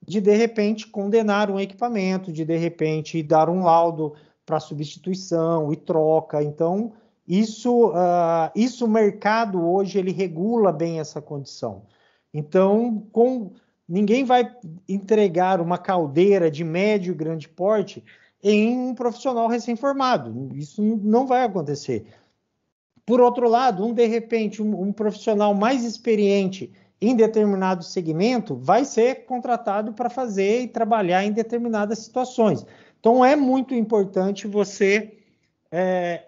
de repente, condenar um equipamento, de repente, dar um laudo para substituição e troca. Então, isso o mercado hoje, ele regula bem essa condição. Então, ninguém vai entregar uma caldeira de médio e grande porte em um profissional recém-formado. Isso não vai acontecer. Por outro lado, de repente, um profissional mais experiente em determinado segmento vai ser contratado para fazer e trabalhar em determinadas situações. Então, é muito importante você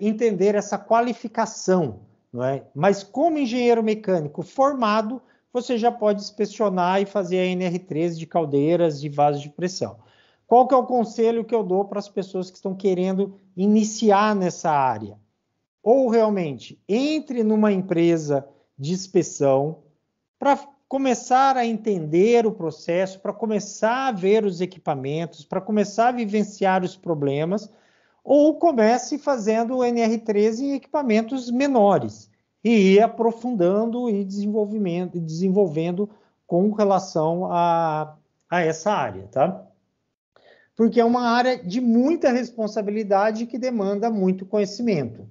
entender essa qualificação, não é? Mas como engenheiro mecânico formado, você já pode inspecionar e fazer a NR13 de caldeiras e vasos de pressão. Qual que é o conselho que eu dou para as pessoas que estão querendo iniciar nessa área? Ou realmente, entre numa empresa de inspeção para começar a entender o processo, para começar a ver os equipamentos, para começar a vivenciar os problemas, ou comece fazendo o NR13 em equipamentos menores e ir aprofundando e desenvolvendo com relação a essa área, tá? Porque é uma área de muita responsabilidade que demanda muito conhecimento.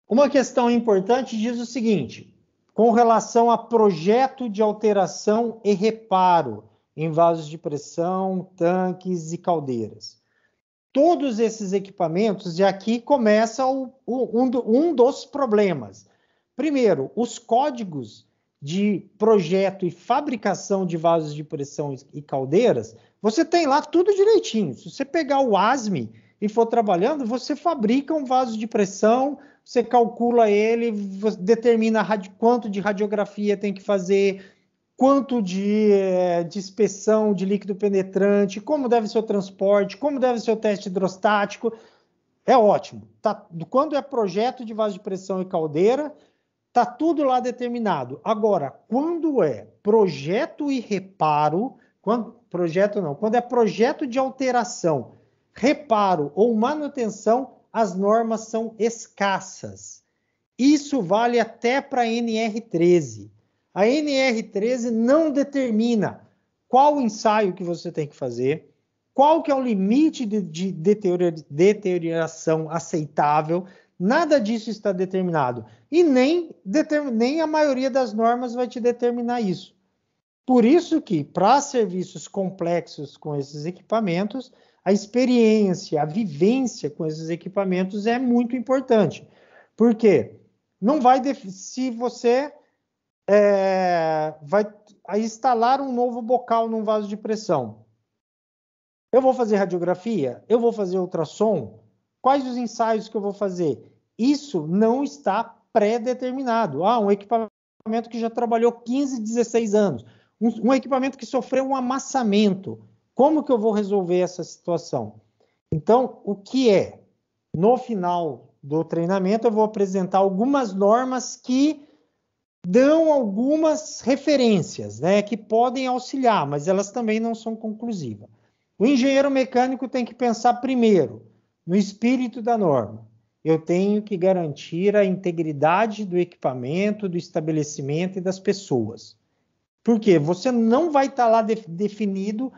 Uma questão importante diz o seguinte, com relação a projeto de alteração e reparo em vasos de pressão, tanques e caldeiras. Todos esses equipamentos, e aqui começa um dos problemas. Primeiro, os códigos de projeto e fabricação de vasos de pressão e caldeiras, você tem lá tudo direitinho. Se você pegar o ASME e for trabalhando, você fabrica um vaso de pressão, você calcula ele, determina quanto de radiografia tem que fazer, quanto de inspeção de líquido penetrante, como deve ser o transporte, como deve ser o teste hidrostático. É ótimo. Quando é projeto de vaso de pressão e caldeira, está tudo lá determinado. Agora, quando é projeto e reparo, quando é projeto de alteração, reparo ou manutenção, as normas são escassas. Isso vale até para a NR13. A NR13 não determina qual ensaio que você tem que fazer, qual que é o limite de deterioração aceitável, nada disso está determinado. E nem a maioria das normas vai te determinar isso. Por isso que, para serviços complexos com esses equipamentos, a experiência, a vivência com esses equipamentos é muito importante. Por quê? Não vai... Se você vai instalar um novo bocal num vaso de pressão, eu vou fazer radiografia? Eu vou fazer ultrassom? Quais os ensaios que eu vou fazer? Isso não está pré-determinado. Um equipamento que já trabalhou 15, 16 anos. Um equipamento que sofreu um amassamento. Como que eu vou resolver essa situação? Então, o que é? No final do treinamento, eu vou apresentar algumas normas que dão algumas referências, né, que podem auxiliar, mas elas também não são conclusivas. O engenheiro mecânico tem que pensar primeiro no espírito da norma. Eu tenho que garantir a integridade do equipamento, do estabelecimento e das pessoas. Por quê? Você não vai estar lá definido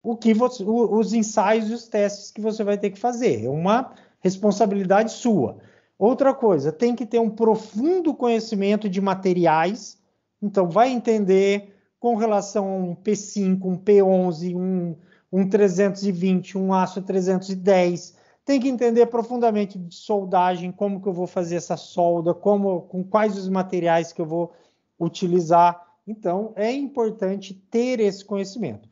os ensaios e os testes que você vai ter que fazer. É uma responsabilidade sua. Outra coisa, tem que ter um profundo conhecimento de materiais. Então, vai entender com relação a um P5, um P11, um 320, um aço 310. Tem que entender profundamente de soldagem, como que eu vou fazer essa solda, com quais os materiais que eu vou utilizar. Então, é importante ter esse conhecimento.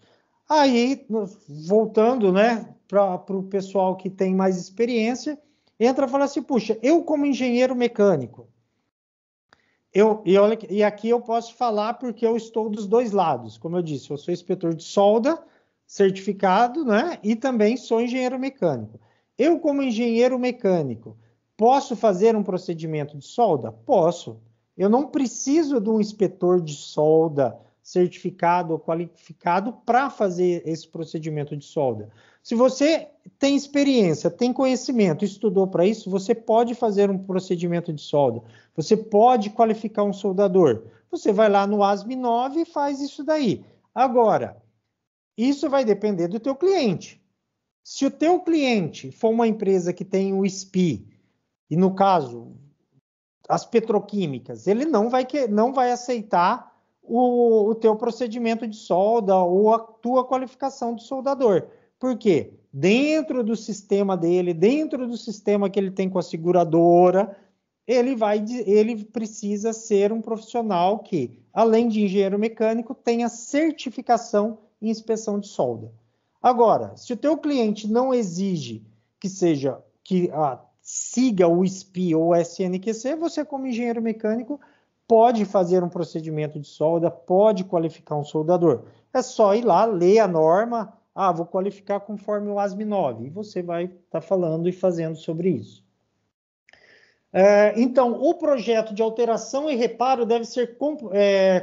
Aí, voltando, né, para o pessoal que tem mais experiência, entra e fala assim, puxa, eu como engenheiro mecânico, e aqui eu posso falar porque eu estou dos dois lados. Como eu disse, eu sou inspetor de solda, certificado, né, e também sou engenheiro mecânico. Eu como engenheiro mecânico, posso fazer um procedimento de solda? Posso. Eu não preciso de um inspetor de solda certificado ou qualificado para fazer esse procedimento de solda. Se você tem experiência, tem conhecimento, estudou para isso, você pode fazer um procedimento de solda. Você pode qualificar um soldador. Você vai lá no ASME 9 e faz isso daí. Agora, isso vai depender do teu cliente. Se o teu cliente for uma empresa que tem o SPI, e no caso, as petroquímicas, ele não vai aceitar o teu procedimento de solda ou a tua qualificação de soldador. Por quê? Dentro do sistema dele, dentro do sistema que ele tem com a seguradora, ele precisa ser um profissional que, além de engenheiro mecânico, tenha certificação em inspeção de solda. Agora, se o teu cliente não exige que siga o SPI ou o SNQC, você, como engenheiro mecânico, pode fazer um procedimento de solda, pode qualificar um soldador. É só ir lá, ler a norma, vou qualificar conforme o ASME 9, e você vai estar falando e fazendo sobre isso. Então, o projeto de alteração e reparo deve ser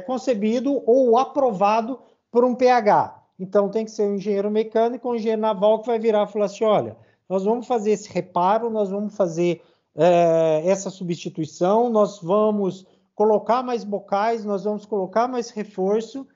concebido ou aprovado por um PH. Então, tem que ser um engenheiro mecânico ou um engenheiro naval que vai virar e falar assim, olha, nós vamos fazer esse reparo, nós vamos fazer essa substituição, nós vamos colocar mais bocais, nós vamos colocar mais reforço,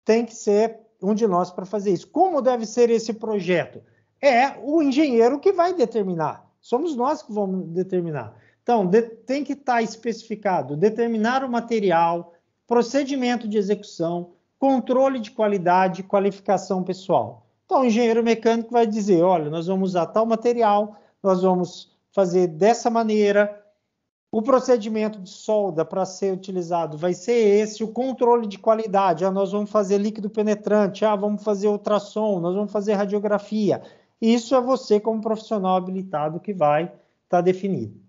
tem que ser um de nós para fazer isso. Como deve ser esse projeto? É o engenheiro que vai determinar, somos nós que vamos determinar. Então, tem que estar especificado, determinar o material, procedimento de execução, controle de qualidade, qualificação pessoal. Então, o engenheiro mecânico vai dizer, olha, nós vamos usar tal material, nós vamos fazer dessa maneira, o procedimento de solda para ser utilizado vai ser esse, o controle de qualidade, nós vamos fazer líquido penetrante, vamos fazer ultrassom, nós vamos fazer radiografia. Isso é você, como profissional habilitado, que vai estar definido.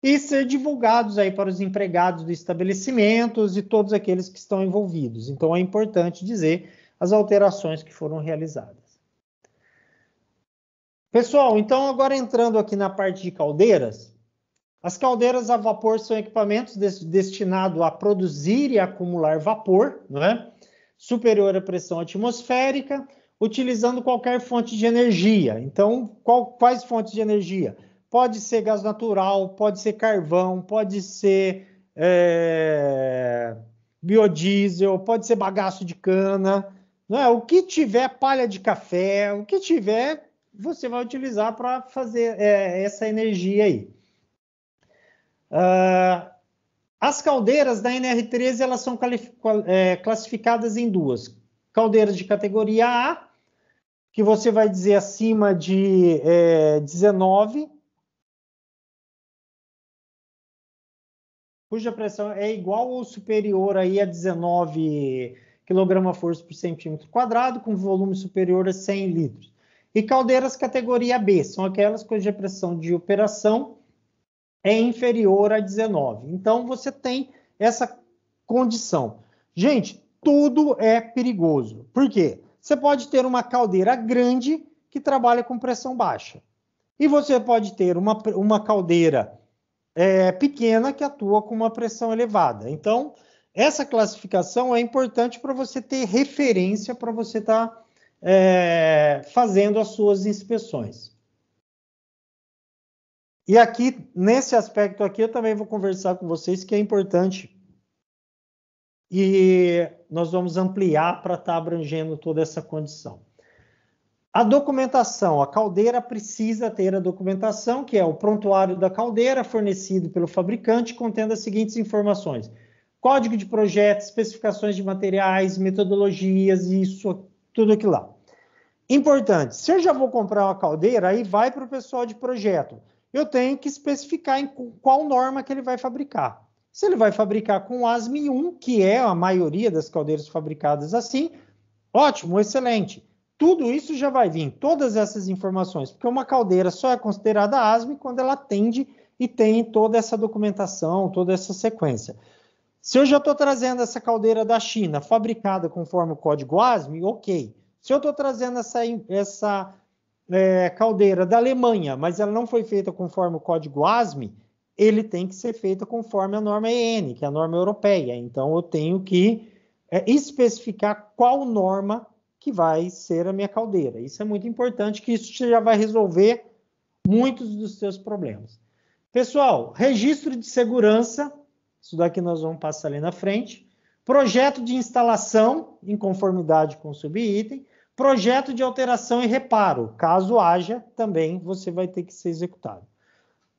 E ser divulgados aí para os empregados dos estabelecimentos e todos aqueles que estão envolvidos. Então, é importante dizer as alterações que foram realizadas. Pessoal, então agora entrando aqui na parte de caldeiras, as caldeiras a vapor são equipamentos destinados a produzir e acumular vapor, não é? Superior à pressão atmosférica, utilizando qualquer fonte de energia. Então, quais fontes de energia? Pode ser gás natural, pode ser carvão, pode ser biodiesel, pode ser bagaço de cana, não é? O que tiver, palha de café, o que tiver, você vai utilizar para fazer essa energia aí. As caldeiras da NR13 elas são classificadas em duas. Caldeiras de categoria A, que você vai dizer acima de 19, cuja pressão é igual ou superior aí a 19 kg/força por centímetro quadrado, com volume superior a 100 litros. E caldeiras categoria B, são aquelas cuja pressão de operação é inferior a 19. Então, você tem essa condição. Gente, tudo é perigoso. Por quê? Você pode ter uma caldeira grande que trabalha com pressão baixa. E você pode ter uma caldeira pequena que atua com uma pressão elevada. Então, essa classificação é importante para você ter referência para você estar fazendo as suas inspeções. E aqui, nesse aspecto aqui, eu também vou conversar com vocês que é importante e nós vamos ampliar para estar abrangendo toda essa condição. A documentação, a caldeira precisa ter a documentação, que é o prontuário da caldeira, fornecido pelo fabricante, contendo as seguintes informações: código de projeto, especificações de materiais, metodologias, isso, tudo aquilo lá. Importante, se eu já vou comprar uma caldeira, aí vai para o pessoal de projeto. Eu tenho que especificar em qual norma que ele vai fabricar. Se ele vai fabricar com ASME 1, que é a maioria das caldeiras fabricadas assim, ótimo, excelente. Tudo isso já vai vir, todas essas informações, porque uma caldeira só é considerada ASME quando ela atende e tem toda essa documentação, toda essa sequência. Se eu já estou trazendo essa caldeira da China, fabricada conforme o código ASME, ok. Se eu estou trazendo essa caldeira da Alemanha, mas ela não foi feita conforme o código ASME, ele tem que ser feita conforme a norma EN, que é a norma europeia. Então, eu tenho que especificar qual norma que vai ser a minha caldeira. Isso é muito importante, que isso já vai resolver muitos dos seus problemas. Pessoal, registro de segurança, isso daqui nós vamos passar ali na frente. Projeto de instalação, em conformidade com o subitem. Projeto de alteração e reparo, caso haja, também você vai ter que ser executado.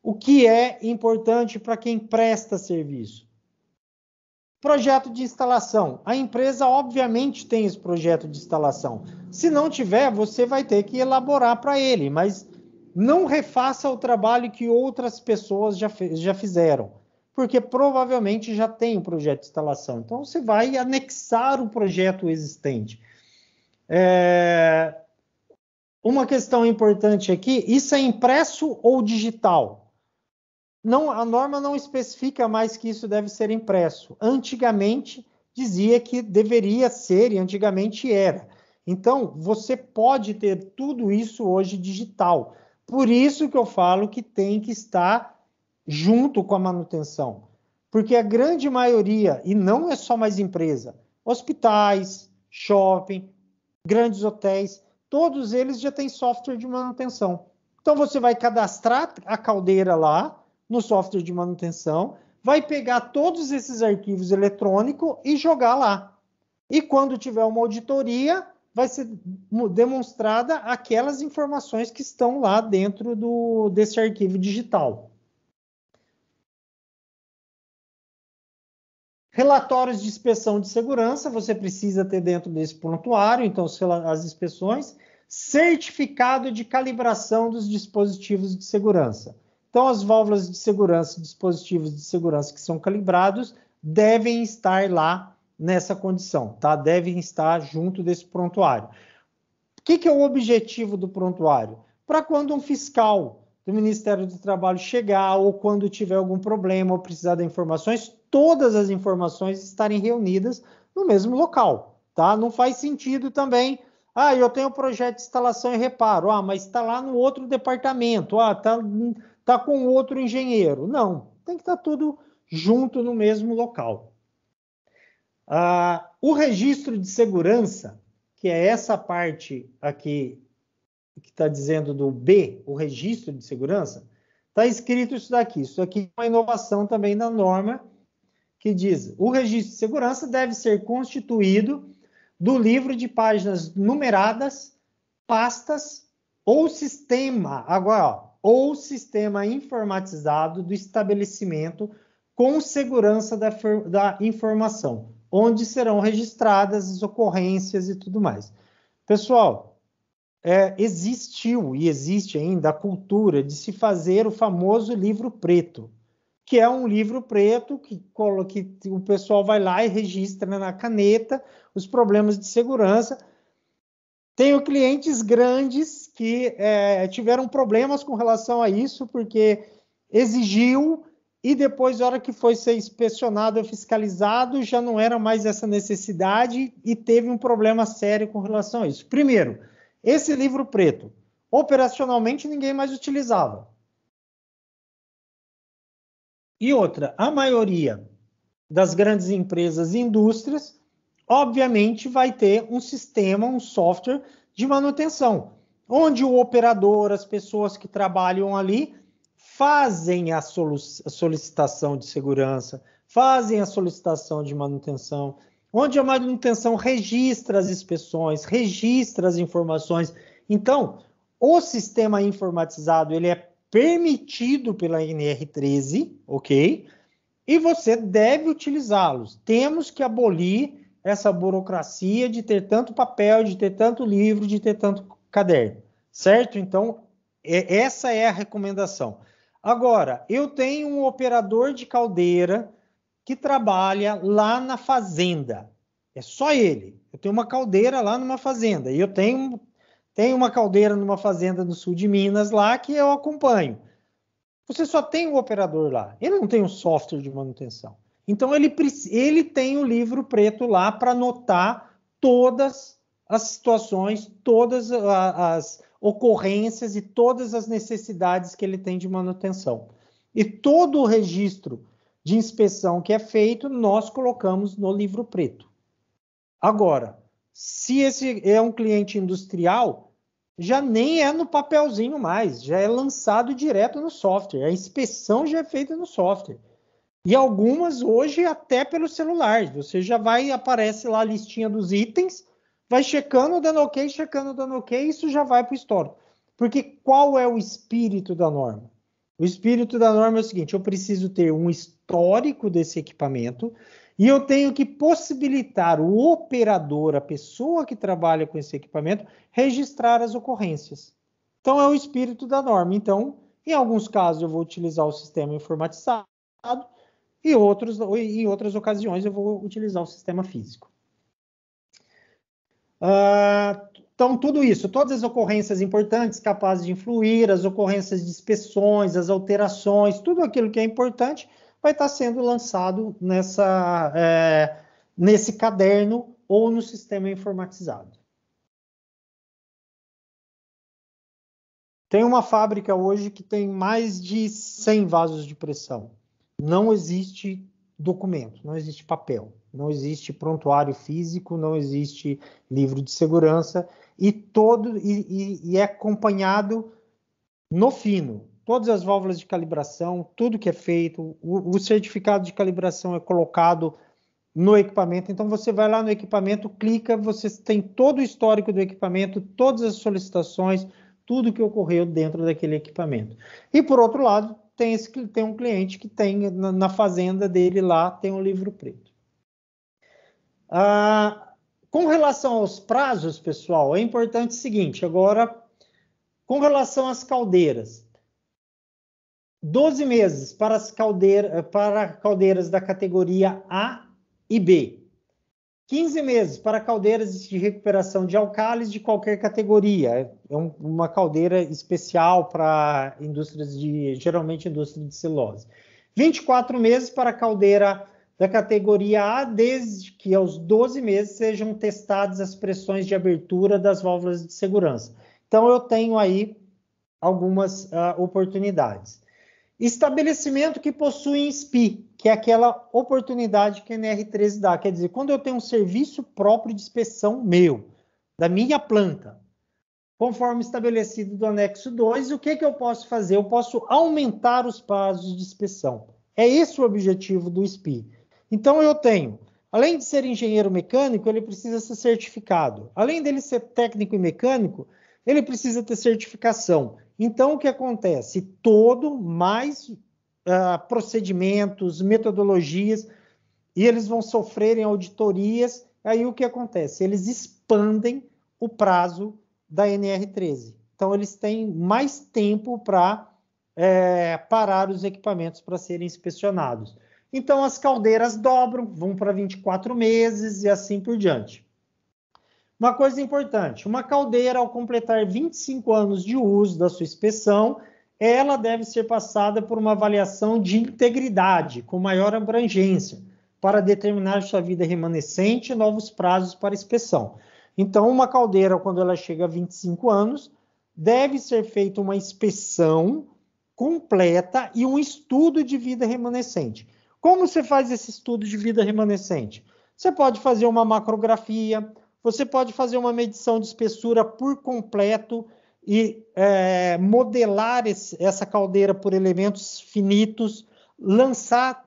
O que é importante para quem presta serviço? Projeto de instalação. A empresa, obviamente, tem esse projeto de instalação. Se não tiver, você vai ter que elaborar para ele, mas não refaça o trabalho que outras pessoas já fizeram, porque provavelmente já tem o projeto de instalação. Então, você vai anexar o projeto existente. Uma questão importante aqui, isso é impresso ou digital? Não, a norma não especifica mais que isso deve ser impresso. Antigamente dizia que deveria ser, e antigamente era. Então, você pode ter tudo isso hoje digital. Por isso que eu falo que tem que estar junto com a manutenção. Porque a grande maioria, e não é só mais empresa, hospitais, shopping, grandes hotéis, todos eles já têm software de manutenção. Então, você vai cadastrar a caldeira lá, no software de manutenção, vai pegar todos esses arquivos eletrônicos e jogar lá. E quando tiver uma auditoria, vai ser demonstrada aquelas informações que estão lá dentro desse arquivo digital. Relatórios de inspeção de segurança, você precisa ter dentro desse prontuário, então as inspeções. Certificado de calibração dos dispositivos de segurança. Então, as válvulas de segurança, dispositivos de segurança que são calibrados, devem estar lá nessa condição, tá? Devem estar junto desse prontuário. O que é o objetivo do prontuário? Para quando um fiscal do Ministério do Trabalho chegar, ou quando tiver algum problema, ou precisar de informações, todas as informações estarem reunidas no mesmo local, tá? Não faz sentido também... eu tenho um projeto de instalação e reparo. Mas está lá no outro departamento. Está com outro engenheiro. Não, tem que estar tudo junto no mesmo local. O registro de segurança, que é essa parte aqui que está dizendo do B, o registro de segurança, está escrito isso daqui. Isso aqui é uma inovação também da norma, que diz: o registro de segurança deve ser constituído do livro de páginas numeradas, pastas ou sistema, ou sistema informatizado do estabelecimento com segurança da informação, onde serão registradas as ocorrências e tudo mais. Pessoal, existiu e existe ainda a cultura de se fazer o famoso livro preto, que é um livro preto que o pessoal vai lá e registra na caneta os problemas de segurança. Tenho clientes grandes que tiveram problemas com relação a isso, porque exigiu e depois, na hora que foi ser inspecionado ou fiscalizado, já não era mais essa necessidade e teve um problema sério com relação a isso. Primeiro, esse livro preto, operacionalmente ninguém mais utilizava. E outra, a maioria das grandes empresas e indústrias, obviamente, vai ter um sistema, um software de manutenção, onde o operador, as pessoas que trabalham ali, fazem a solicitação de segurança, fazem a solicitação de manutenção, onde a manutenção registra as inspeções, registra as informações. Então, o sistema informatizado, ele é permitido pela NR13, ok? E você deve utilizá-los. Temos que abolir essa burocracia de ter tanto papel, de ter tanto livro, de ter tanto caderno, certo? Então, essa é a recomendação. Agora, eu tenho um operador de caldeira que trabalha lá na fazenda. É só ele. Eu tenho uma caldeira lá numa fazenda. E eu tenho uma caldeira numa fazenda no sul de Minas lá que eu acompanho. Você só tem o operador lá. Ele não tem um software de manutenção. Então, ele tem o livro preto lá para anotar todas as situações, todas as ocorrências e todas as necessidades que ele tem de manutenção. E todo o registro de inspeção que é feito, nós colocamos no livro preto. Agora, se esse é um cliente industrial, já nem é no papelzinho mais, já é lançado direto no software. A inspeção já é feita no software. E algumas hoje até pelo celular. Você já aparece lá a listinha dos itens, vai checando, dando ok, isso já vai para o histórico. Porque qual é o espírito da norma? O espírito da norma é o seguinte: eu preciso ter um histórico desse equipamento e eu tenho que possibilitar o operador, a pessoa que trabalha com esse equipamento, registrar as ocorrências. Então, é o espírito da norma. Então, em alguns casos, eu vou utilizar o sistema informatizado e em outras ocasiões, eu vou utilizar o sistema físico. Então, tudo isso, todas as ocorrências importantes capazes de influir, as ocorrências de inspeções, as alterações, tudo aquilo que é importante vai estar sendo lançado nesse caderno ou no sistema informatizado. Tem uma fábrica hoje que tem mais de 100 vasos de pressão. Não existe documento, não existe papel, não existe prontuário físico, não existe livro de segurança e é acompanhado no fino. Todas as válvulas de calibração, tudo que é feito, o certificado de calibração é colocado no equipamento. Então, você vai lá no equipamento, clica, você tem todo o histórico do equipamento, todas as solicitações, tudo que ocorreu dentro daquele equipamento. E, por outro lado, tem um cliente que tem na fazenda dele lá, tem um livro preto. Com relação aos prazos, pessoal, é importante o seguinte, agora, com relação às caldeiras, 12 meses para caldeiras da categoria A e B. 15 meses para caldeiras de recuperação de álcalis de qualquer categoria. É uma caldeira especial para geralmente indústria de celulose. 24 meses para caldeira da categoria A, desde que aos 12 meses sejam testadas as pressões de abertura das válvulas de segurança. Então, eu tenho aí algumas oportunidades. Estabelecimento que possui SPI, que é aquela oportunidade que a NR13 dá. Quer dizer, quando eu tenho um serviço próprio de inspeção meu, da minha planta, conforme estabelecido do anexo 2, o que eu posso fazer? Eu posso aumentar os prazos de inspeção. É esse o objetivo do SPI. Então, eu tenho, além de ser engenheiro mecânico, ele precisa ser certificado. Além dele ser técnico e mecânico, ele precisa ter certificação. Então, o que acontece? Mais procedimentos, metodologias, e eles vão sofrerem auditorias. Aí, o que acontece? Eles expandem o prazo da NR13. Então, eles têm mais tempo para parar os equipamentos para serem inspecionados. Então, as caldeiras dobram, vão para 24 meses e assim por diante. Uma coisa importante, uma caldeira, ao completar 25 anos de uso da sua inspeção, ela deve ser passada por uma avaliação de integridade, com maior abrangência, para determinar sua vida remanescente e novos prazos para inspeção. Então, uma caldeira, quando ela chega a 25 anos, deve ser feita uma inspeção completa e um estudo de vida remanescente. Como você faz esse estudo de vida remanescente? Você pode fazer uma macrografia, você pode fazer uma medição de espessura por completo e modelar essa caldeira por elementos finitos, lançar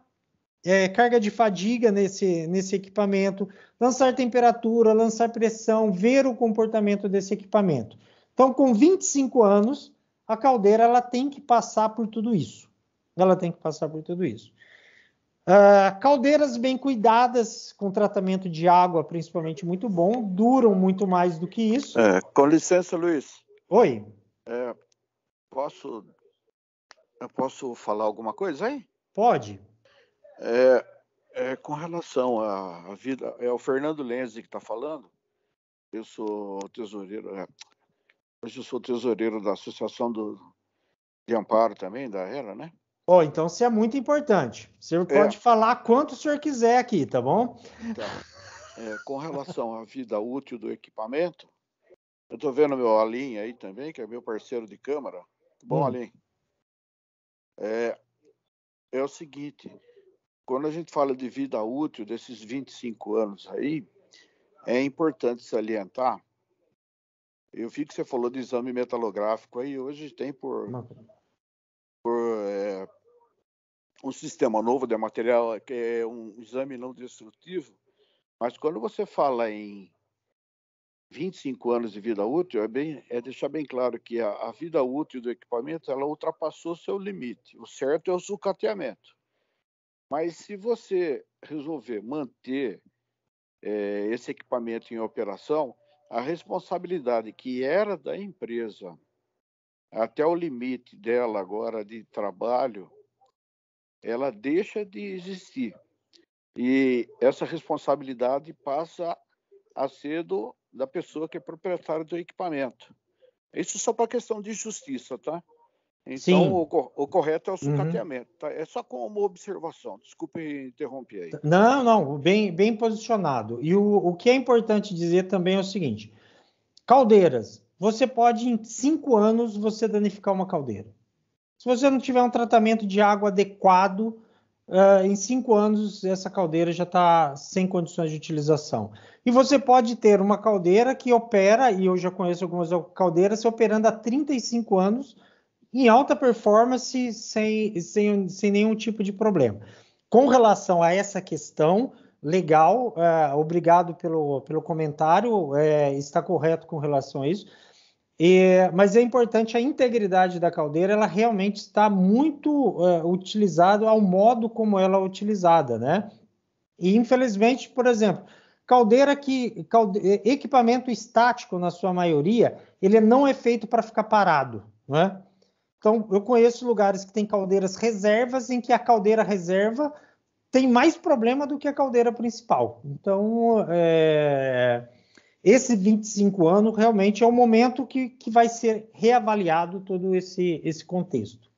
carga de fadiga nesse equipamento, lançar temperatura, lançar pressão, ver o comportamento desse equipamento. Então, com 25 anos, a caldeira ela tem que passar por tudo isso. Caldeiras bem cuidadas, com tratamento de água principalmente muito bom, duram muito mais do que isso. Com licença, Luiz. Oi. Eu posso falar alguma coisa aí? Pode. Com relação à vida, é o Fernando Lenzi que está falando. Eu sou tesoureiro, hoje eu sou tesoureiro da Associação de Amparo também, da ERA, né? Então isso é muito importante. O senhor pode falar quanto o senhor quiser aqui, tá bom? Então, com relação à vida útil do equipamento, eu estou vendo meu Alim aí também, que é meu parceiro de câmara. Bom, Alim. É o seguinte, quando a gente fala de vida útil desses 25 anos aí, é importante salientar. Eu vi que você falou de exame metalográfico aí, hoje tem por um sistema novo de material, que é um exame não destrutivo, mas quando você fala em 25 anos de vida útil, é deixar bem claro que a vida útil do equipamento, ela ultrapassou seu limite. O certo é o sucateamento. Mas se você resolver manter esse equipamento em operação, a responsabilidade que era da empresa até o limite dela agora de trabalho, ela deixa de existir. E essa responsabilidade passa a ser da pessoa que é proprietária do equipamento. Isso só para questão de justiça, tá? Então, o correto é o sucateamento. Tá? É só como observação. Desculpe interromper aí. Não, bem posicionado. E o que é importante dizer também é o seguinte. Caldeiras. Você pode, em 5 anos, você danificar uma caldeira. Se você não tiver um tratamento de água adequado, em 5 anos, essa caldeira já está sem condições de utilização. E você pode ter uma caldeira que opera, e eu já conheço algumas caldeiras, operando há 35 anos, em alta performance, sem nenhum tipo de problema. Com relação a essa questão, legal, obrigado pelo comentário, está correto com relação a isso. Mas é importante a integridade da caldeira, ela realmente está muito utilizada ao modo como ela é utilizada, né? E infelizmente, por exemplo, equipamento estático na sua maioria, ele não é feito para ficar parado, né? Então, eu conheço lugares que tem caldeiras reservas, em que a caldeira reserva tem mais problema do que a caldeira principal. Então, esse 25 anos realmente é o momento que vai ser reavaliado todo esse contexto.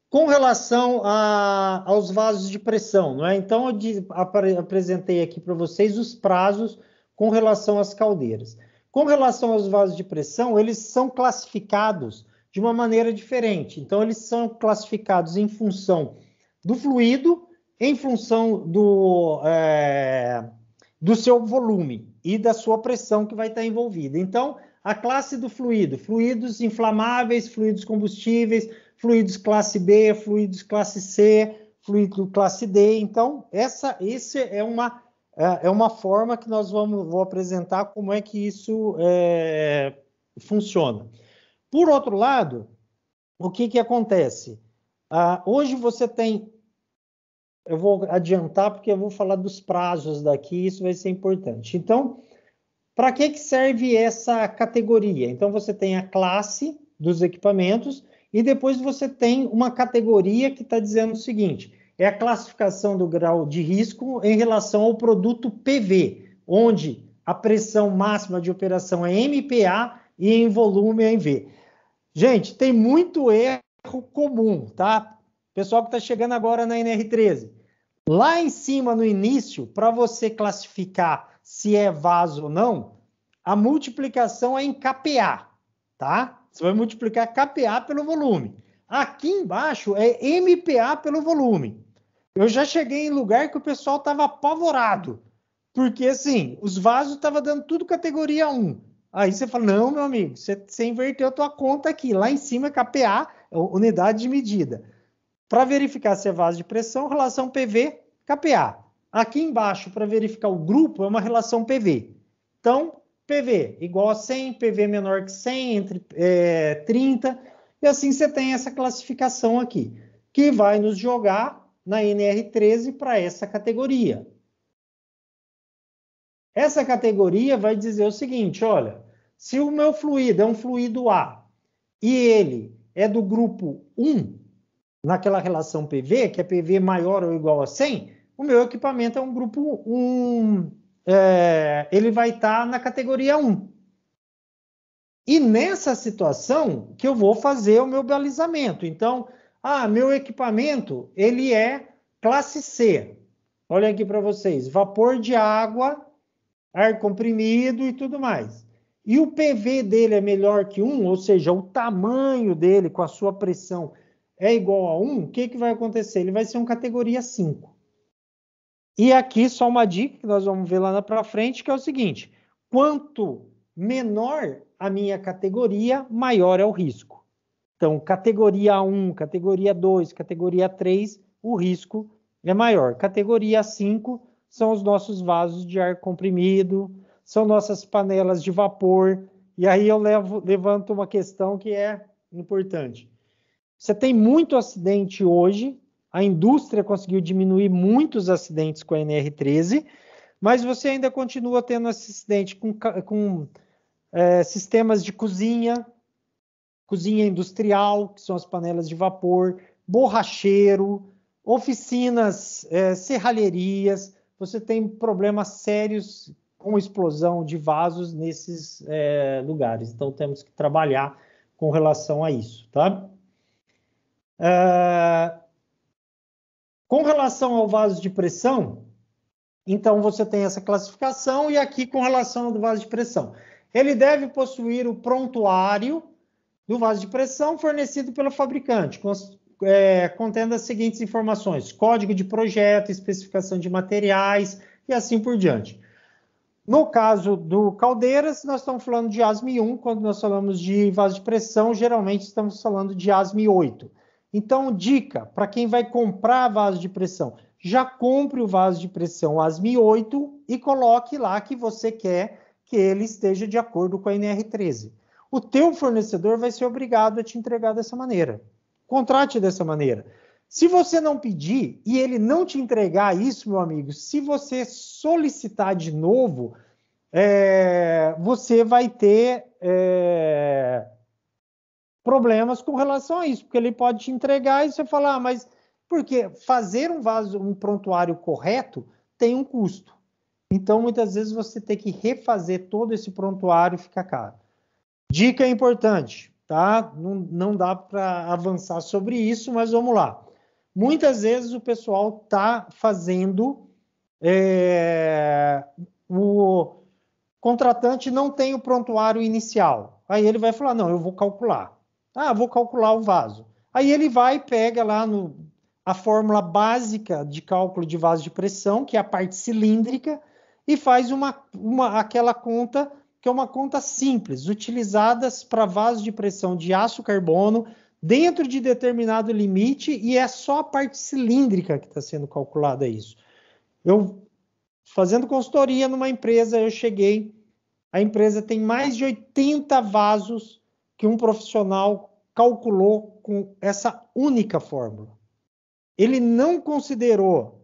Com relação aos vasos de pressão, não é? Então, eu apresentei aqui para vocês os prazos com relação às caldeiras. Com relação aos vasos de pressão, eles são classificados de uma maneira diferente. Então, eles são classificados em função do fluido, em função do seu volume e da sua pressão que vai estar envolvida. Então, a classe do fluido, fluidos inflamáveis, fluidos combustíveis, fluidos classe B, fluidos classe C, fluido classe D. Então, essa é uma forma que nós vou apresentar como é que isso funciona. Por outro lado, o que acontece? Hoje você tem... Eu vou adiantar porque eu vou falar dos prazos daqui, isso vai ser importante. Então, para que serve essa categoria? Então, você tem a classe dos equipamentos e depois você tem uma categoria que está dizendo o seguinte, é a classificação do grau de risco em relação ao produto PV, onde a pressão máxima de operação é MPa e em volume é MV. Gente, tem muito erro comum, tá? Pessoal que está chegando agora na NR13. Lá em cima, no início, para você classificar se é vaso ou não, a multiplicação é em kPa, tá? Você vai multiplicar kPa pelo volume. Aqui embaixo é MPa pelo volume. Eu já cheguei em lugar que o pessoal estava apavorado, porque assim, os vasos estavam dando tudo categoria 1. Aí você fala, não, meu amigo, você inverteu a tua conta aqui. Lá em cima é KPA, unidade de medida. Para verificar se é vaso de pressão, relação PV, KPA. Aqui embaixo, para verificar o grupo, é uma relação PV. Então, PV igual a 100, PV menor que 100, entre 30, e assim você tem essa classificação aqui, que vai nos jogar na NR13 para essa categoria. Essa categoria vai dizer o seguinte, olha, se o meu fluido é um fluido A e ele é do grupo 1, naquela relação PV, que é PV maior ou igual a 100, o meu equipamento é um grupo 1, ele vai estar na categoria 1. E nessa situação que eu vou fazer o meu balizamento. Então, meu equipamento, ele é classe C. Olha aqui para vocês, vapor de água, ar comprimido e tudo mais. E o PV dele é melhor que 1, ou seja, o tamanho dele com a sua pressão é igual a 1, o que vai acontecer? Ele vai ser um categoria 5. E aqui só uma dica que nós vamos ver lá para frente, que é o seguinte, quanto menor a minha categoria, maior é o risco. Então, categoria 1, categoria 2, categoria 3, o risco é maior. Categoria 5 são os nossos vasos de ar comprimido, são nossas panelas de vapor. E aí eu levanto uma questão que é importante. Você tem muito acidente hoje, a indústria conseguiu diminuir muitos acidentes com a NR13, mas você ainda continua tendo acidente com sistemas de cozinha industrial, que são as panelas de vapor, borracheiro, oficinas, serralherias. Você tem problemas sérios com explosão de vasos nesses lugares. Então, temos que trabalhar com relação a isso, tá? Com relação ao vaso de pressão, então você tem essa classificação, e aqui com relação ao vaso de pressão. Ele deve possuir o prontuário do vaso de pressão fornecido pelo fabricante, contendo as seguintes informações: código de projeto, especificação de materiais e assim por diante. No caso do Caldeiras, nós estamos falando de ASME 1, quando nós falamos de vaso de pressão, geralmente estamos falando de ASME 8. Então, dica, para quem vai comprar vaso de pressão, já compre o vaso de pressão ASME 8 e coloque lá que você quer que ele esteja de acordo com a NR13. O teu fornecedor vai ser obrigado a te entregar dessa maneira. Contrate dessa maneira. Se você não pedir e ele não te entregar isso, meu amigo, se você solicitar de novo, você vai ter problemas com relação a isso, porque ele pode te entregar e você falar, mas porque fazer um prontuário correto tem um custo. Então, muitas vezes você tem que refazer todo esse prontuário e fica caro. Dica importante, tá? Não dá para avançar sobre isso, mas vamos lá. Muitas vezes o pessoal está fazendo, o contratante não tem o prontuário inicial. Aí ele vai falar, não, eu vou calcular. Vou calcular o vaso. Aí ele vai e pega lá a fórmula básica de cálculo de vaso de pressão, que é a parte cilíndrica, e faz aquela conta, que é uma conta simples, utilizadas para vasos de pressão de aço carbono, dentro de determinado limite, e é só a parte cilíndrica que está sendo calculada isso. Eu, fazendo consultoria numa empresa, a empresa tem mais de 80 vasos que um profissional calculou com essa única fórmula. Ele não considerou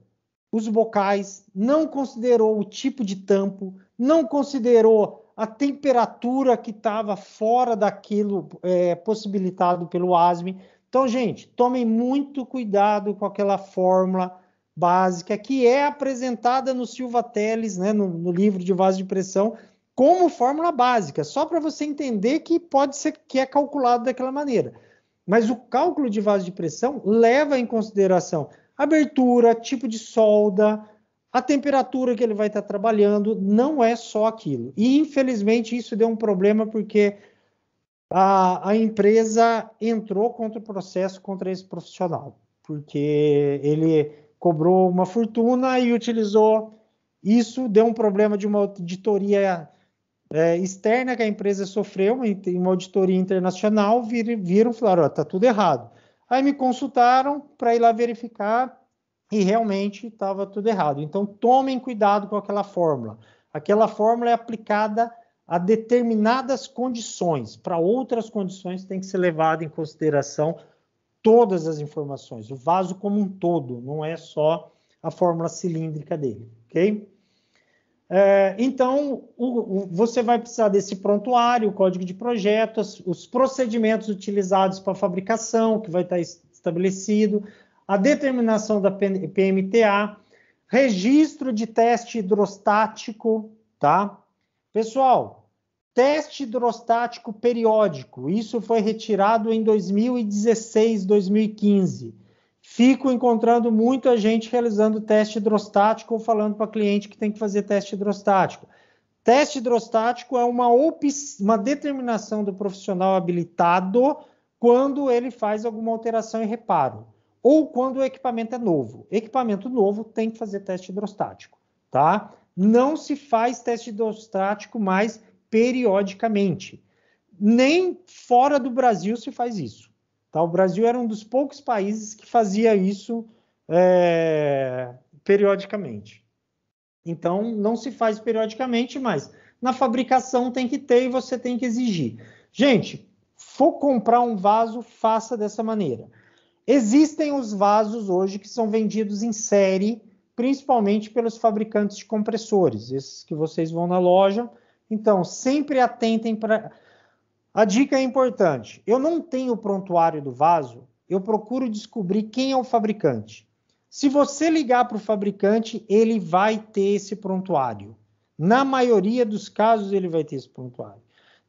os bocais, não considerou o tipo de tampo, não considerou a temperatura que estava fora daquilo possibilitado pelo ASME. Então, gente, tomem muito cuidado com aquela fórmula básica que é apresentada no Silva Teles, né, no livro de vaso de pressão, como fórmula básica, só para você entender que pode ser que é calculado daquela maneira. Mas o cálculo de vaso de pressão leva em consideração abertura, tipo de solda, a temperatura que ele vai estar trabalhando, não é só aquilo. E, infelizmente, isso deu um problema porque a empresa entrou contra o processo contra esse profissional, porque ele cobrou uma fortuna e utilizou isso, deu um problema de uma auditoria externa que a empresa sofreu, uma auditoria internacional, viram e falaram, está tudo errado. Aí me consultaram para ir lá verificar e realmente estava tudo errado. Então, tomem cuidado com aquela fórmula. Aquela fórmula é aplicada a determinadas condições. Para outras condições tem que ser levado em consideração todas as informações, o vaso como um todo, não é só a fórmula cilíndrica dele, ok? Então, você vai precisar desse prontuário, o código de projeto, os procedimentos utilizados para a fabricação, que vai estar estabelecido, a determinação da PMTA, registro de teste hidrostático, tá? Pessoal, teste hidrostático periódico, isso foi retirado em 2016, 2015. Fico encontrando muita gente realizando teste hidrostático ou falando para cliente que tem que fazer teste hidrostático. Teste hidrostático é uma determinação do profissional habilitado quando ele faz alguma alteração e reparo, ou quando o equipamento é novo. Equipamento novo tem que fazer teste hidrostático, tá? Não se faz teste hidrostático mais periodicamente. Nem fora do Brasil se faz isso. Tá? O Brasil era um dos poucos países que fazia isso periodicamente. Então, não se faz periodicamente, mas na fabricação tem que ter e você tem que exigir. Gente, for comprar um vaso, faça dessa maneira. Existem os vasos hoje que são vendidos em série, principalmente pelos fabricantes de compressores, esses que vocês vão na loja. Então, sempre atentem para... A dica é importante. Eu não tenho o prontuário do vaso, eu procuro descobrir quem é o fabricante. Se você ligar para o fabricante, ele vai ter esse prontuário. Na maioria dos casos, ele vai ter esse prontuário.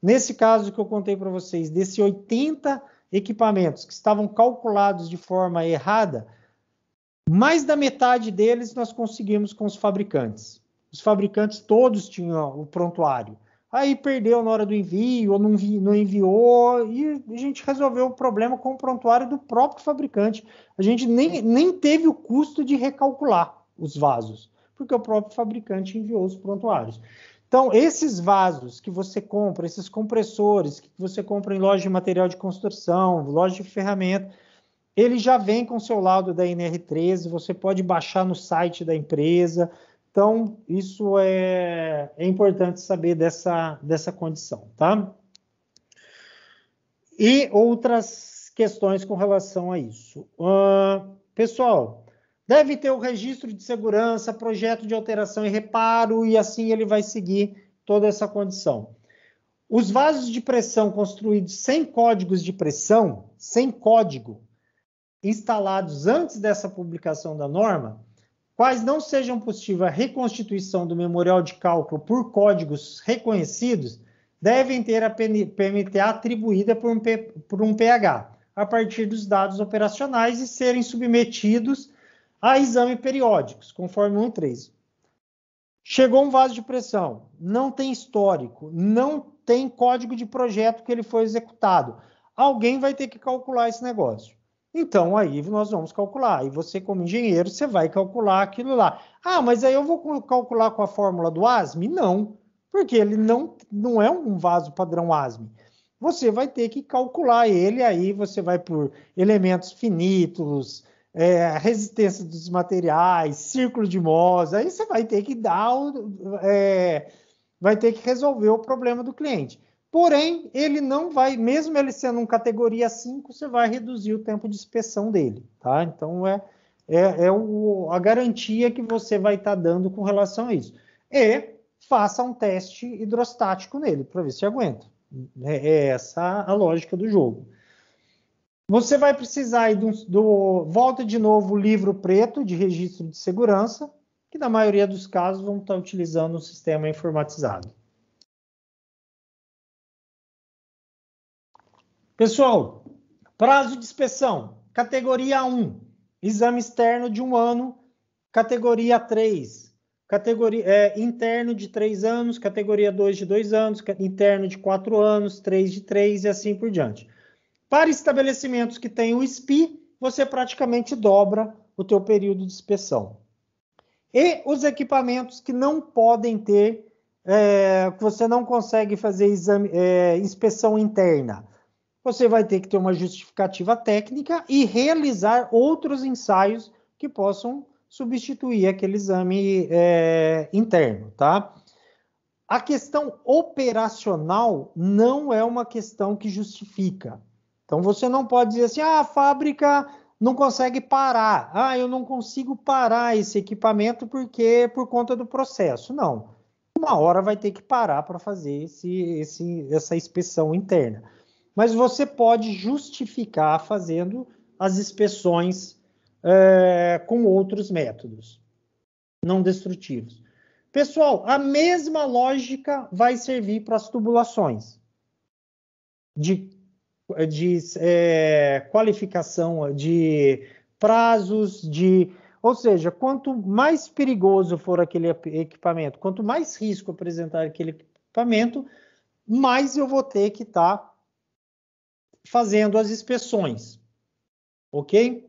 Nesse caso que eu contei para vocês, desses 80 equipamentos que estavam calculados de forma errada, mais da metade deles nós conseguimos com os fabricantes. Os fabricantes todos tinham o prontuário. Aí perdeu na hora do envio, ou não enviou, e a gente resolveu o problema com o prontuário do próprio fabricante. A gente nem teve o custo de recalcular os vasos, porque o próprio fabricante enviou os prontuários. Então, esses vasos que você compra, esses compressores que você compra em loja de material de construção, loja de ferramenta, ele já vem com seu laudo da NR13, você pode baixar no site da empresa. Então, isso é importante saber dessa condição, tá? E outras questões com relação a isso. Pessoal, deve ter o registro de segurança, projeto de alteração e reparo, e assim ele vai seguir toda essa condição. Os vasos de pressão construídos sem códigos de pressão, sem código, instalados antes dessa publicação da norma, quais não sejam possível a reconstituição do memorial de cálculo por códigos reconhecidos, devem ter a PMTA atribuída por um PH, a partir dos dados operacionais e serem submetidos a exame periódicos, conforme 1.3. Chegou um vaso de pressão, não tem histórico, não tem código de projeto que ele foi executado. Alguém vai ter que calcular esse negócio. Então, aí nós vamos calcular. E você, como engenheiro, você vai calcular aquilo lá. Ah, mas aí eu vou calcular com a fórmula do ASME? Não, porque ele não é um vaso padrão ASME. Você vai ter que calcular ele, aí você vai por elementos finitos, resistência dos materiais, círculo de Mohs, aí você vai ter que vai ter que resolver o problema do cliente. Porém, ele não vai, mesmo ele sendo um categoria 5, você vai reduzir o tempo de inspeção dele, tá? Então, a garantia que você vai estar dando com relação a isso. E faça um teste hidrostático nele, para ver se aguenta. É essa a lógica do jogo. Você vai precisar aí volta de novo o livro preto de registro de segurança, que na maioria dos casos vão estar utilizando um sistema informatizado. Pessoal, prazo de inspeção, categoria 1, exame externo de 1 ano, categoria 3, interno de 3 anos, categoria 2 de 2 anos, interno de 4 anos, 3 de 3 e assim por diante. Para estabelecimentos que têm o SPI, você praticamente dobra o teu período de inspeção. E os equipamentos que não podem ter que você não consegue fazer inspeção interna, você vai ter que ter uma justificativa técnica e realizar outros ensaios que possam substituir aquele exame interno, tá? A questão operacional não é uma questão que justifica. Então, você não pode dizer assim, a fábrica não consegue parar. Eu não consigo parar esse equipamento por conta do processo. Não. Uma hora vai ter que parar para fazer essa inspeção interna. Mas você pode justificar fazendo as inspeções com outros métodos não destrutivos. Pessoal, a mesma lógica vai servir para as tubulações de qualificação, de prazos, ou seja, quanto mais perigoso for aquele equipamento, quanto mais risco apresentar aquele equipamento, mais eu vou ter que estar fazendo as inspeções, ok?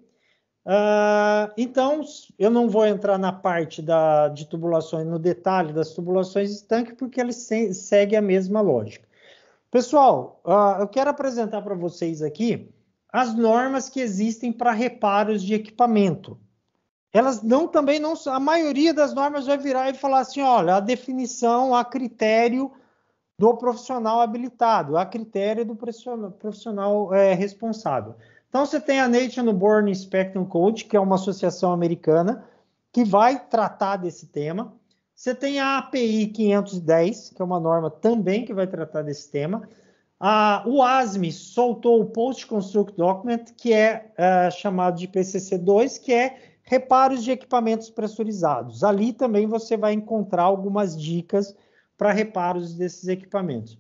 Então, eu não vou entrar na parte de tubulações, no detalhe das tubulações de tanque, porque eles seguem a mesma lógica. Pessoal, eu quero apresentar para vocês aqui as normas que existem para reparos de equipamento. Elas também não, a maioria das normas vai virar e falar assim, olha, a definição, a critério do profissional habilitado, a critério do profissional responsável. Então, você tem a National Board Inspection Code, que é uma associação americana, que vai tratar desse tema. Você tem a API 510, que é uma norma também que vai tratar desse tema. O ASME soltou o Post Construct Document, que é chamado de PCC2, que é reparos de equipamentos pressurizados. Ali também você vai encontrar algumas dicas para reparos desses equipamentos.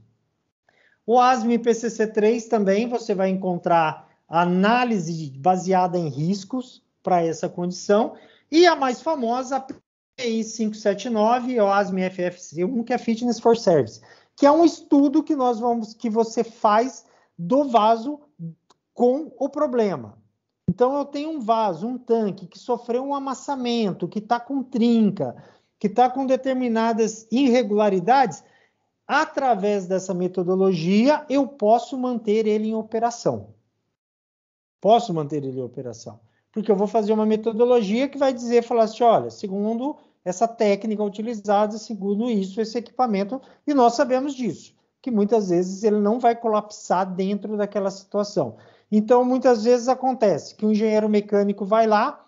O ASME PCC3 também você vai encontrar análise baseada em riscos para essa condição. E a mais famosa, a API 579, o ASME FFC1, que é Fitness for Service, que é um estudo que você faz do vaso com o problema. Então, eu tenho um vaso, um tanque que sofreu um amassamento, que está com trinca, que está com determinadas irregularidades. Através dessa metodologia, eu posso manter ele em operação. Posso manter ele em operação. Porque eu vou fazer uma metodologia que vai falar assim, olha, segundo essa técnica utilizada, segundo isso, esse equipamento, e nós sabemos disso, que muitas vezes ele não vai colapsar dentro daquela situação. Então, muitas vezes acontece que o engenheiro mecânico vai lá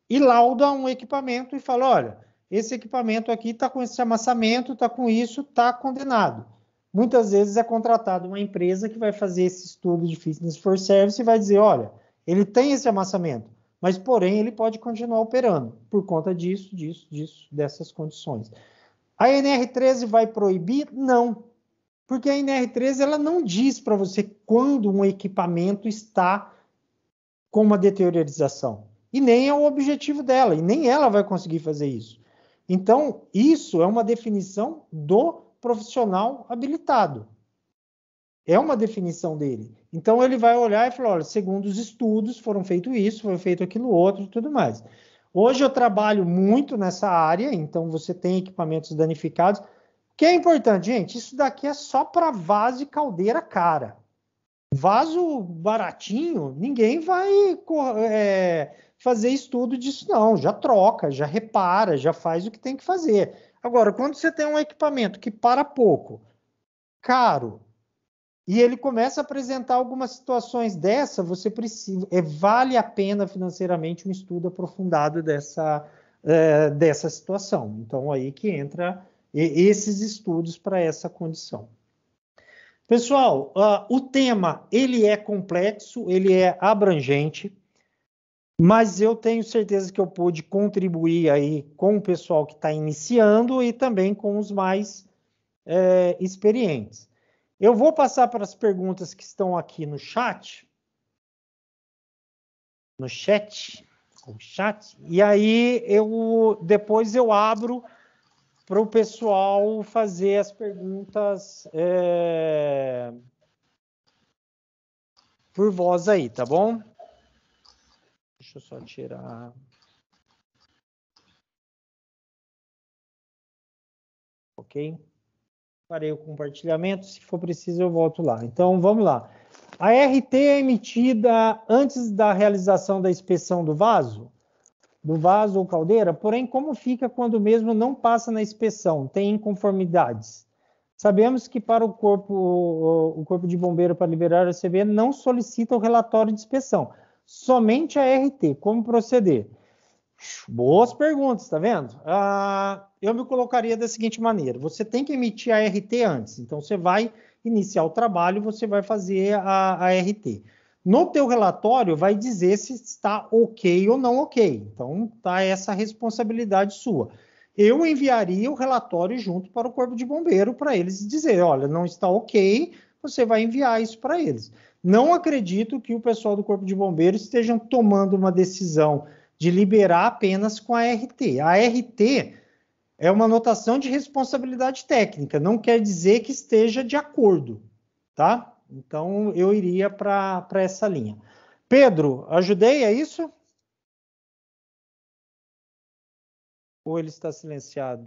e lauda um equipamento e fala, olha, esse equipamento aqui está com esse amassamento, está com isso, está condenado. Muitas vezes é contratada uma empresa que vai fazer esse estudo de Fitness for Service e vai dizer, olha, ele tem esse amassamento, mas porém ele pode continuar operando por conta disso, dessas condições. A NR13 vai proibir? Não, porque a NR13 ela não diz para você quando um equipamento está com uma deteriorização. E nem é o objetivo dela, e nem ela vai conseguir fazer isso. Então, isso é uma definição do profissional habilitado. É uma definição dele. Então, ele vai olhar e falar, olha, segundo os estudos, foram feito isso, foi feito aquilo outro e tudo mais. Hoje eu trabalho muito nessa área, então você tem equipamentos danificados. O que é importante, gente, isso daqui é só para vaso e caldeira cara. Vaso baratinho, ninguém vai fazer estudo disso, não. Já troca, já repara, já faz o que tem que fazer. Agora, quando você tem um equipamento que para pouco, caro, e ele começa a apresentar algumas situações dessa, você precisa, vale a pena financeiramente um estudo aprofundado dessa situação. Então, aí que entra esses estudos para essa condição. Pessoal, o tema, ele é complexo, ele é abrangente, mas eu tenho certeza que eu pude contribuir aí com o pessoal que está iniciando e também com os mais experientes. Eu vou passar para as perguntas que estão aqui no chat, e aí depois eu abro para o pessoal fazer as perguntas por voz aí, tá bom? Deixa eu só tirar. Ok? Parei o compartilhamento, se for preciso eu volto lá. Então, vamos lá. A RT é emitida antes da realização da inspeção do vaso ou caldeira, porém, como fica quando o mesmo não passa na inspeção? Tem inconformidades? Sabemos que para o corpo de bombeiro para liberar o CV não solicita o relatório de inspeção, somente a RT. Como proceder? Boas perguntas, tá vendo? Eu me colocaria da seguinte maneira: você tem que emitir a RT antes, então você vai iniciar o trabalho, você vai fazer a RT. No teu relatório vai dizer se está ok ou não ok, então tá essa responsabilidade sua. Eu enviaria o relatório junto para o Corpo de Bombeiro para eles dizer, olha, não está ok, você vai enviar isso para eles. Não acredito que o pessoal do Corpo de Bombeiro estejam tomando uma decisão de liberar apenas com a RT. A RT é uma anotação de responsabilidade técnica, não quer dizer que esteja de acordo, tá? Então, eu iria para essa linha. Pedro, ajudei, é isso? Ou ele está silenciado?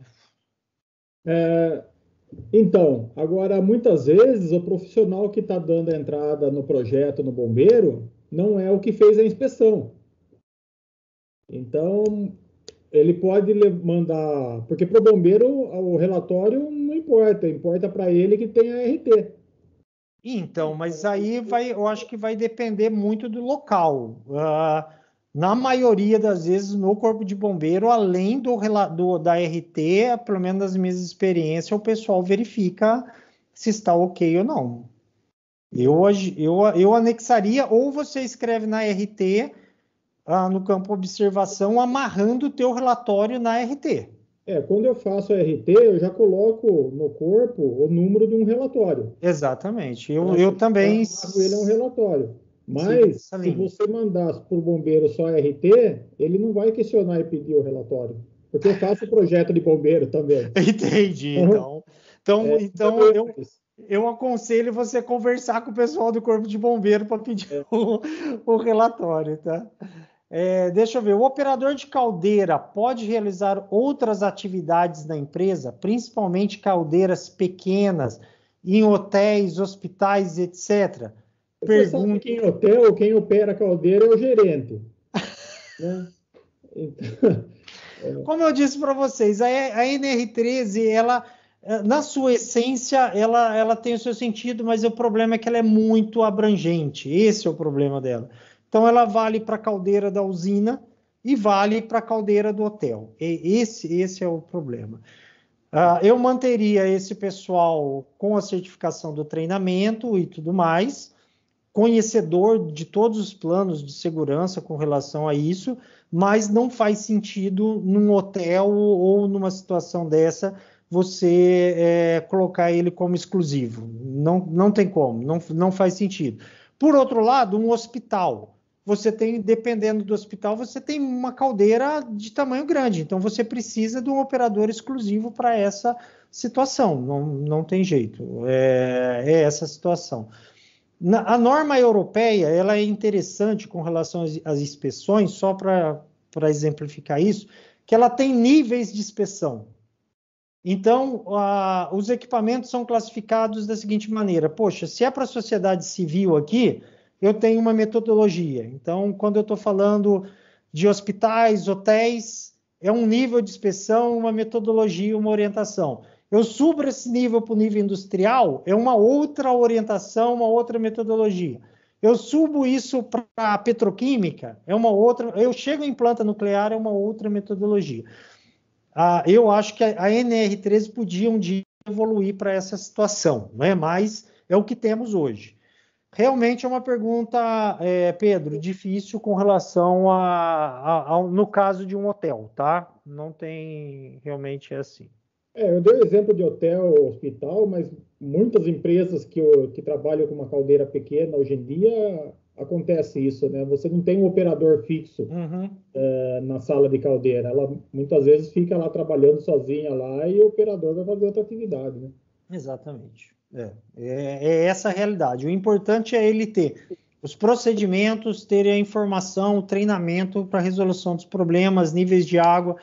Então, agora, muitas vezes, o profissional que está dando a entrada no projeto no bombeiro não é o que fez a inspeção. Então, ele pode mandar... Porque para o bombeiro, o relatório não importa, importa para ele que tem a RT. Então, mas aí eu acho que vai depender muito do local. Na maioria das vezes, no Corpo de Bombeiro, além da RT, pelo menos nas minhas experiências, o pessoal verifica se está ok ou não. Eu anexaria, ou você escreve na RT, no campo observação, amarrando o teu relatório na RT. Quando eu faço a RT, eu já coloco no corpo o número de um relatório. Exatamente. Eu também... Ele é um relatório. Mas, se você mandar para o bombeiro só a RT, ele não vai questionar e pedir o relatório. Porque eu faço o projeto de bombeiro também. Entendi. Então eu aconselho você conversar com o pessoal do Corpo de Bombeiro para pedir o relatório, tá? Deixa eu ver. O operador de caldeira pode realizar outras atividades na empresa, principalmente caldeiras pequenas, em hotéis, hospitais, etc. Você sabe que em hotel, quem opera a caldeira é o gerente. Né? Então, como eu disse para vocês, a NR13, ela, na sua essência, ela tem o seu sentido, mas o problema é que ela é muito abrangente. Esse é o problema dela. Então, ela vale para a caldeira da usina e vale para a caldeira do hotel. Esse é o problema. Eu manteria esse pessoal com a certificação do treinamento e tudo mais, conhecedor de todos os planos de segurança com relação a isso, mas não faz sentido num hotel ou numa situação dessa você colocar ele como exclusivo. Não tem como, não faz sentido. Por outro lado, um hospital. Você tem, dependendo do hospital, você tem uma caldeira de tamanho grande. Então, você precisa de um operador exclusivo para essa situação. Não tem jeito. É essa situação. A norma europeia, ela é interessante com relação às inspeções, só para exemplificar isso, que ela tem níveis de inspeção. Então, os equipamentos são classificados da seguinte maneira. Poxa, se é para a sociedade civil aqui, eu tenho uma metodologia. Então, quando eu estou falando de hospitais, hotéis, é um nível de inspeção, uma metodologia, uma orientação. Eu subo esse nível para o nível industrial, é uma outra orientação, uma outra metodologia. Eu subo isso para a petroquímica, é uma outra. Eu chego em planta nuclear, é uma outra metodologia. Eu acho que a NR13 podia um dia evoluir para essa situação, não é? Mas é o que temos hoje. Realmente é uma pergunta, Pedro, difícil com relação no caso de um hotel, tá? Não tem, realmente é assim. Eu dei o exemplo de hotel, hospital, mas muitas empresas que trabalham com uma caldeira pequena, hoje em dia, acontece isso, né? Você não tem um operador fixo na sala de caldeira. Ela muitas vezes fica lá trabalhando sozinha lá e o operador vai fazer outra atividade, né? Exatamente. É essa a realidade. O importante é ele ter os procedimentos, ter a informação, o treinamento para resolução dos problemas, níveis de água.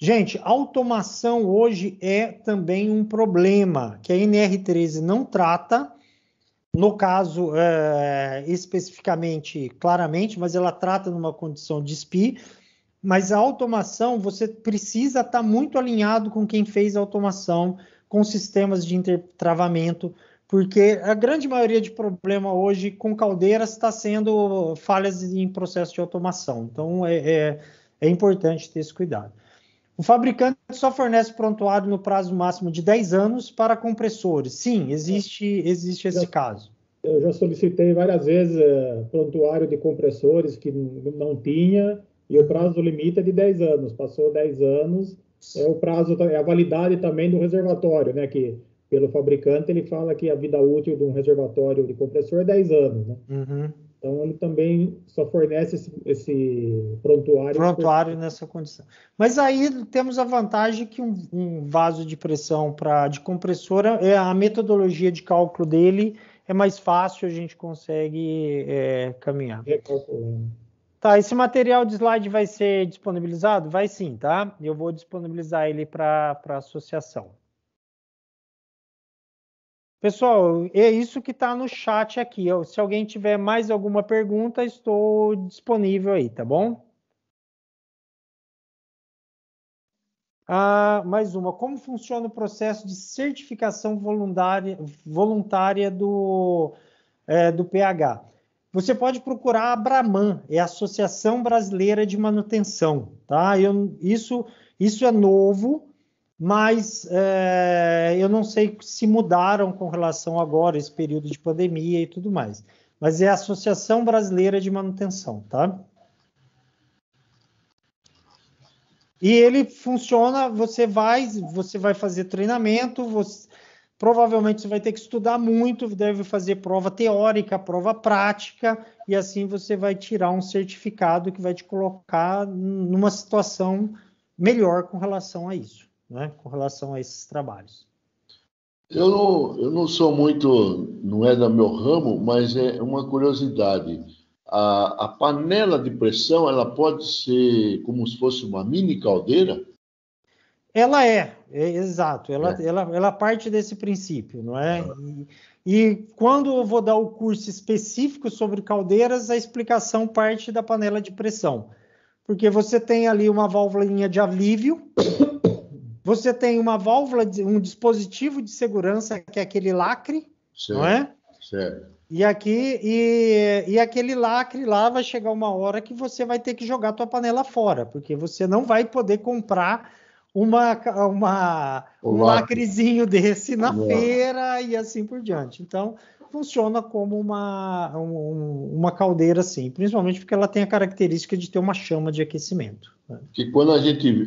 Gente, automação hoje é também um problema que a NR13 não trata, no caso especificamente, claramente, mas ela trata numa condição de SPI, mas a automação, você precisa estar muito alinhado com quem fez a automação, com sistemas de intertravamento, porque a grande maioria de problema hoje com caldeiras está sendo falhas em processo de automação. Então, é importante ter esse cuidado. O fabricante só fornece prontuário no prazo máximo de 10 anos para compressores. Sim, existe esse caso. Eu já solicitei várias vezes prontuário de compressores que não tinha, e o prazo limite é de 10 anos. Passou 10 anos, o prazo, a validade também do reservatório, né? Que pelo fabricante ele fala que a vida útil de um reservatório de compressor é 10 anos, né? Uhum. Então, ele também só fornece esse prontuário nessa condição. Mas aí temos a vantagem que um vaso de pressão de compressora, a metodologia de cálculo dele é mais fácil, a gente consegue caminhar. Tá, esse material de slide vai ser disponibilizado? Vai sim, tá? Eu vou disponibilizar ele para a associação. Pessoal, é isso que está no chat aqui. Se alguém tiver mais alguma pergunta, estou disponível aí, tá bom? Mais uma. Como funciona o processo de certificação voluntária do PH? Você pode procurar a Abraman, é a Associação Brasileira de Manutenção, tá? Isso é novo, mas eu não sei se mudaram com relação agora, esse período de pandemia e tudo mais. Mas é a Associação Brasileira de Manutenção, tá? E ele funciona, você vai fazer treinamento, provavelmente você vai ter que estudar muito, deve fazer prova teórica, prova prática, e assim você vai tirar um certificado que vai te colocar numa situação melhor com relação a isso. Né, com relação a esses trabalhos. Eu não sou muito, não é do meu ramo, mas é uma curiosidade. A panela de pressão, ela pode ser como se fosse uma mini caldeira? Ela exato. Ela parte desse princípio, não é? E quando eu vou dar o curso específico sobre caldeiras, a explicação parte da panela de pressão. Porque você tem ali uma válvulazinha de alívio, você tem uma válvula, um dispositivo de segurança, que é aquele lacre, certo, não é? Certo. E aquele lacre lá vai chegar uma hora que você vai ter que jogar a tua panela fora, porque você não vai poder comprar um lacrezinho desse na feira e assim por diante. Então, funciona como uma caldeira, assim, principalmente porque ela tem a característica de ter uma chama de aquecimento. Né? Que quando a gente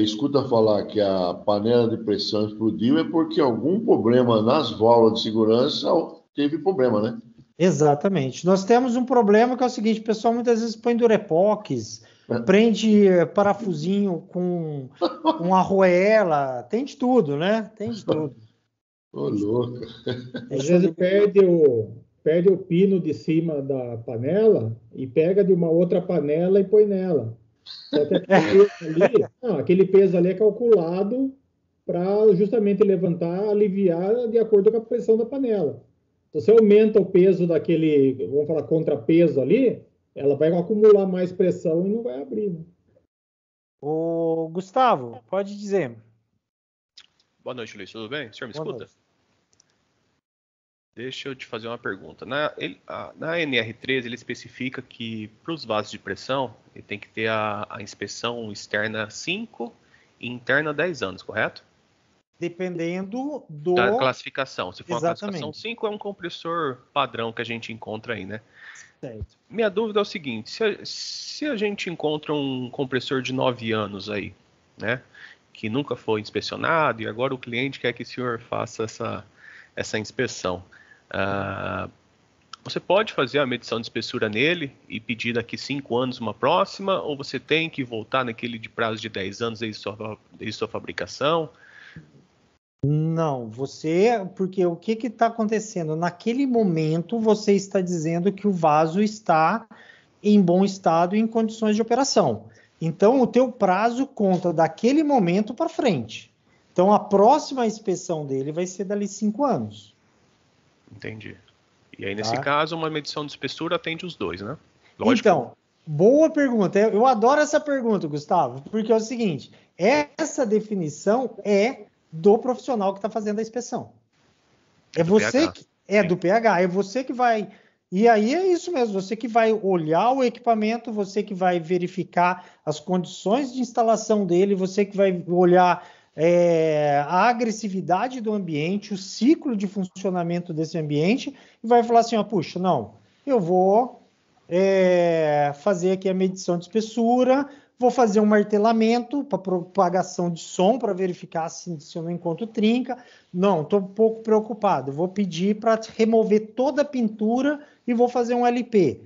escuta falar que a panela de pressão explodiu, é porque algum problema nas válvulas de segurança teve problema, né? Exatamente. Nós temos um problema que é o seguinte: o pessoal muitas vezes põe durepox, prende parafusinho com arruela, tem de tudo, né? Tem de tudo. Ô, louco. Às vezes perde o pino de cima da panela e pega de uma outra panela e põe nela. Só que aquele peso ali é calculado para justamente levantar, aliviar de acordo com a pressão da panela. Se você aumenta o peso daquele, vamos falar, contrapeso ali, ela vai acumular mais pressão e não vai abrir. Né? Ô, Gustavo, pode dizer. Boa noite, Luiz. Tudo bem? O senhor me escuta? Deixa eu te fazer uma pergunta. Na NR13, ele especifica que para os vasos de pressão, ele tem que ter a inspeção externa 5 e interna 10 anos, correto? Dependendo da classificação. Se for Exatamente. Uma classificação 5, é um compressor padrão que a gente encontra aí, né? Certo. Minha dúvida é o seguinte: se a gente encontra um compressor de 9 anos aí, né? Que nunca foi inspecionado e agora o cliente quer que o senhor faça essa inspeção. Você pode fazer a medição de espessura nele e pedir daqui 5 anos uma próxima, ou você tem que voltar naquele de prazo de 10 anos desde sua fabricação? Não, porque o que está acontecendo? Naquele momento, você está dizendo que o vaso está em bom estado e em condições de operação. Então, o teu prazo conta daquele momento para frente. Então, a próxima inspeção dele vai ser dali 5 anos. Entendi. E aí, nesse caso, uma medição de espessura atende os dois, né? Lógico. Então, boa pergunta. Eu adoro essa pergunta, Gustavo, porque é o seguinte, essa definição é do profissional que está fazendo a inspeção. É você que do pH, é você que vai... E aí é isso mesmo, você que vai olhar o equipamento, você que vai verificar as condições de instalação dele, você que vai olhar a agressividade do ambiente, o ciclo de funcionamento desse ambiente, e vai falar assim, puxa, não, eu vou fazer aqui a medição de espessura, vou fazer um martelamento para propagação de som, para verificar se eu não encontro trinca. Não, estou um pouco preocupado. Vou pedir para remover toda a pintura e vou fazer um LP.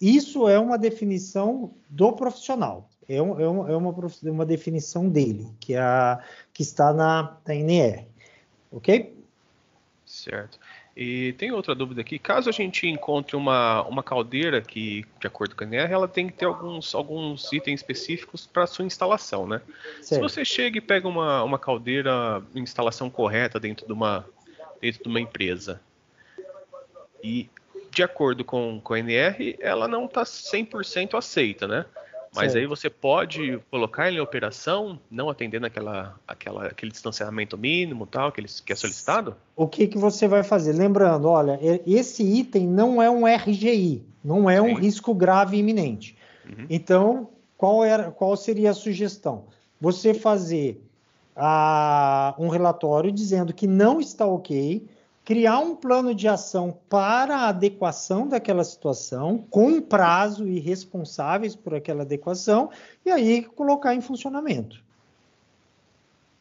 Isso é uma definição do profissional. É uma definição dele, que está na NR. Ok? Certo. E tem outra dúvida aqui. Caso a gente encontre uma caldeira que, de acordo com a NR, ela tem que ter alguns itens específicos para sua instalação, né? Certo. Se você chega e pega uma caldeira em instalação correta dentro de uma empresa e, de acordo com a NR, ela não está 100% aceita, né? Mas certo. Aí você pode colocar ele em operação, não atendendo aquele distanciamento mínimo, tal, que é solicitado? O que você vai fazer? Lembrando, olha, esse item não é um RGI, não é um risco grave iminente. Uhum. Então, qual seria a sugestão? Você fazer um relatório dizendo que não está ok, criar um plano de ação para a adequação daquela situação, com prazo e responsáveis por aquela adequação, e aí colocar em funcionamento.